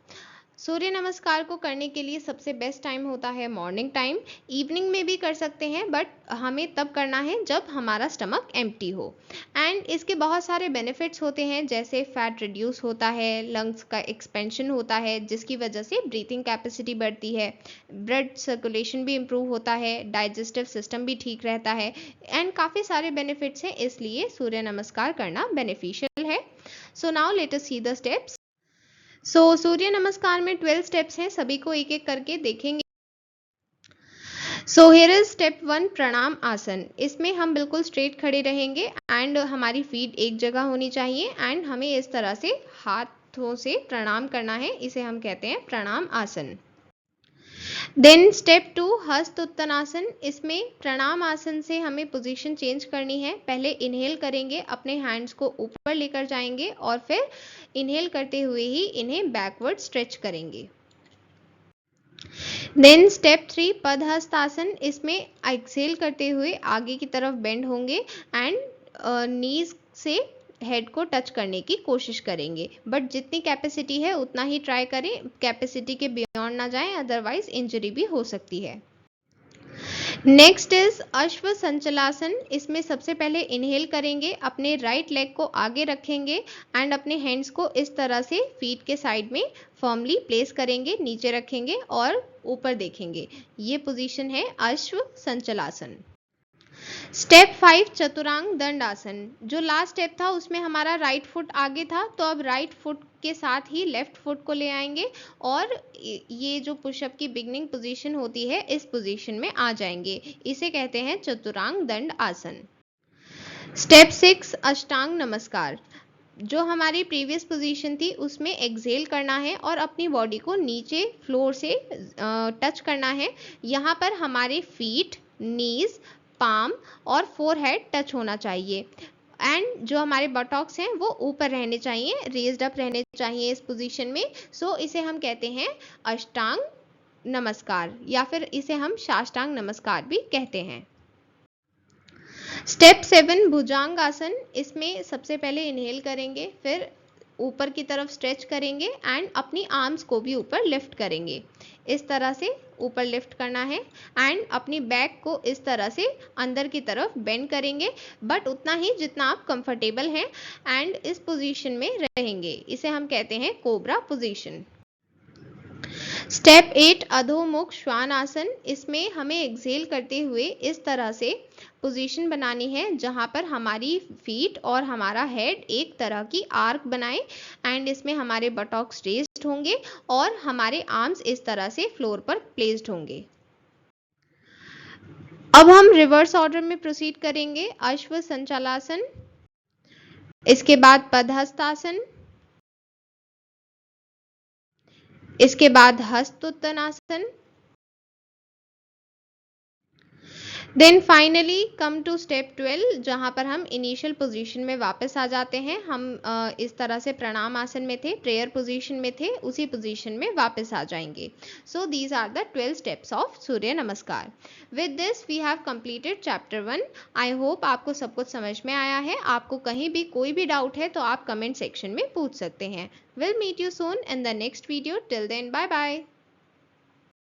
Surya नमस्कार को करने के लिए सबसे बेस्ट टाइम होता है मॉर्निंग टाइम। इवनिंग में भी कर सकते हैं, बट हमें तब करना है जब हमारा स्टमक एम्प्टी हो। एंड इसके बहुत सारे बेनिफिट्स होते हैं, जैसे फैट रिड्यूस होता है, लंग्स का एक्सपेंशन होता है जिसकी वजह से ब्रीथिंग कैपेसिटी बढ़ती है, ब्लड सर्कुलेशन भी इम्प्रूव होता है, डाइजेस्टिव सिस्टम भी ठीक रहता है, एंड काफ़ी सारे बेनिफिट्स हैं, इसलिए सूर्य नमस्कार करना बेनिफिशियल है। So now let us see the steps. Surya Namaskar में 12 स्टेप्स हैं, सभी को एक एक करके देखेंगे। हियर इज स्टेप 1, प्रणाम आसन। इसमें हम बिल्कुल स्ट्रेट खड़े रहेंगे एंड हमारी फीट एक जगह होनी चाहिए, एंड हमें इस तरह से हाथों से प्रणाम करना है, इसे हम कहते हैं प्रणाम आसन। देन स्टेप 2, हस्त उत्तनासन। इसमें प्रणाम आसन से हमें पोजीशन चेंज करनी है। पहले इनहेल करेंगे, अपने हैंड्स को ऊपर लेकर जाएंगे और फिर इनहेल करते हुए ही इन्हें बैकवर्ड स्ट्रेच करेंगे। देन स्टेप 3, पदहस्त आसन। इसमें एक्सेल करते हुए आगे की तरफ बेंड होंगे एंड नीज से हेड को टच करने की कोशिश करेंगे, बट जितनी कैपेसिटी है उतना ही ट्राई करें, कैपेसिटी के बियॉन्ड ना जाएं, अदरवाइज इंजरी भी हो सकती है। नेक्स्ट इज अश्व संचलासन। इसमें सबसे पहले इनहेल करेंगे, अपने राइट लेग को आगे रखेंगे एंड अपने हैंड्स को इस तरह से फीट के साइड में फर्मली प्लेस करेंगे, नीचे रखेंगे और ऊपर देखेंगे। ये पोजीशन है अश्व संचलासन। स्टेप 5, चतुरांग दंड आसन। जो लास्ट स्टेप था उसमें हमारा राइट फुट आगे था, तो अब राइट फुट के साथ ही लेफ्ट फुट को ले आएंगे और ये जो पुशअप की बिगनिंग पोजीशन होती है इस पोजीशन में आ जाएंगे, इसे कहते हैं चतुरांग दंड आसन। स्टेप 6, अष्टांग नमस्कार। जो हमारी प्रीवियस पोजीशन थी उसमें एक्सेल करना है और अपनी बॉडी को नीचे फ्लोर से टच करना है। यहाँ पर हमारे फीट, नीज, पाम और फोरहेड टच होना चाहिए, एंड जो हमारे बटॉक्स हैं वो ऊपर रहने चाहिए, रेज्ड अप रहने चाहिए इस पोजीशन में। सो इसे हम कहते हैं अष्टांग नमस्कार, या फिर इसे हम साष्टांग नमस्कार भी कहते हैं। स्टेप 7, भुजांग आसन। इसमें सबसे पहले इनहेल करेंगे, फिर ऊपर की तरफ स्ट्रेच करेंगे एंड अपनी आर्म्स को भी ऊपर लिफ्ट करेंगे। इस तरह से ऊपर लिफ्ट करना है एंड अपनी बैक को इस तरह से अंदर की तरफ बेंड करेंगे, बट उतना ही जितना आप कंफर्टेबल हैं, एंड इस पोजीशन में रहेंगे, इसे हम कहते हैं कोबरा पोजीशन। स्टेप 8, अधोमुख श्वान आसन। इसमें हमें एक्सेल करते हुए इस तरह से पोजीशन बनानी है जहां पर हमारी फीट और हमारा हेड एक तरह की आर्क बनाए, एंड इसमें हमारे बटॉक्स रेज्ड होंगे और हमारे आर्म्स इस तरह से फ्लोर पर प्लेस्ड होंगे। अब हम रिवर्स ऑर्डर में प्रोसीड करेंगे। अश्व संचालासन, इसके बाद पदहस्तासन, इसके बाद Hasta Uttanasana, then finally come to step 12, जहाँ पर हम इनिशियल पोजीशन में वापस आ जाते हैं। हम इस तरह से प्रणाम आसन में थे, प्रेयर पोजीशन में थे, उसी पोजीशन में वापस आ जाएंगे। So these are the 12 steps of Surya Namaskar. With this we have completed chapter 1। I hope आपको सब कुछ समझ में आया है। आपको कहीं भी कोई भी डाउट है तो आप कमेंट सेक्शन में पूछ सकते हैं। Will meet you soon in the next video. Till then bye bye.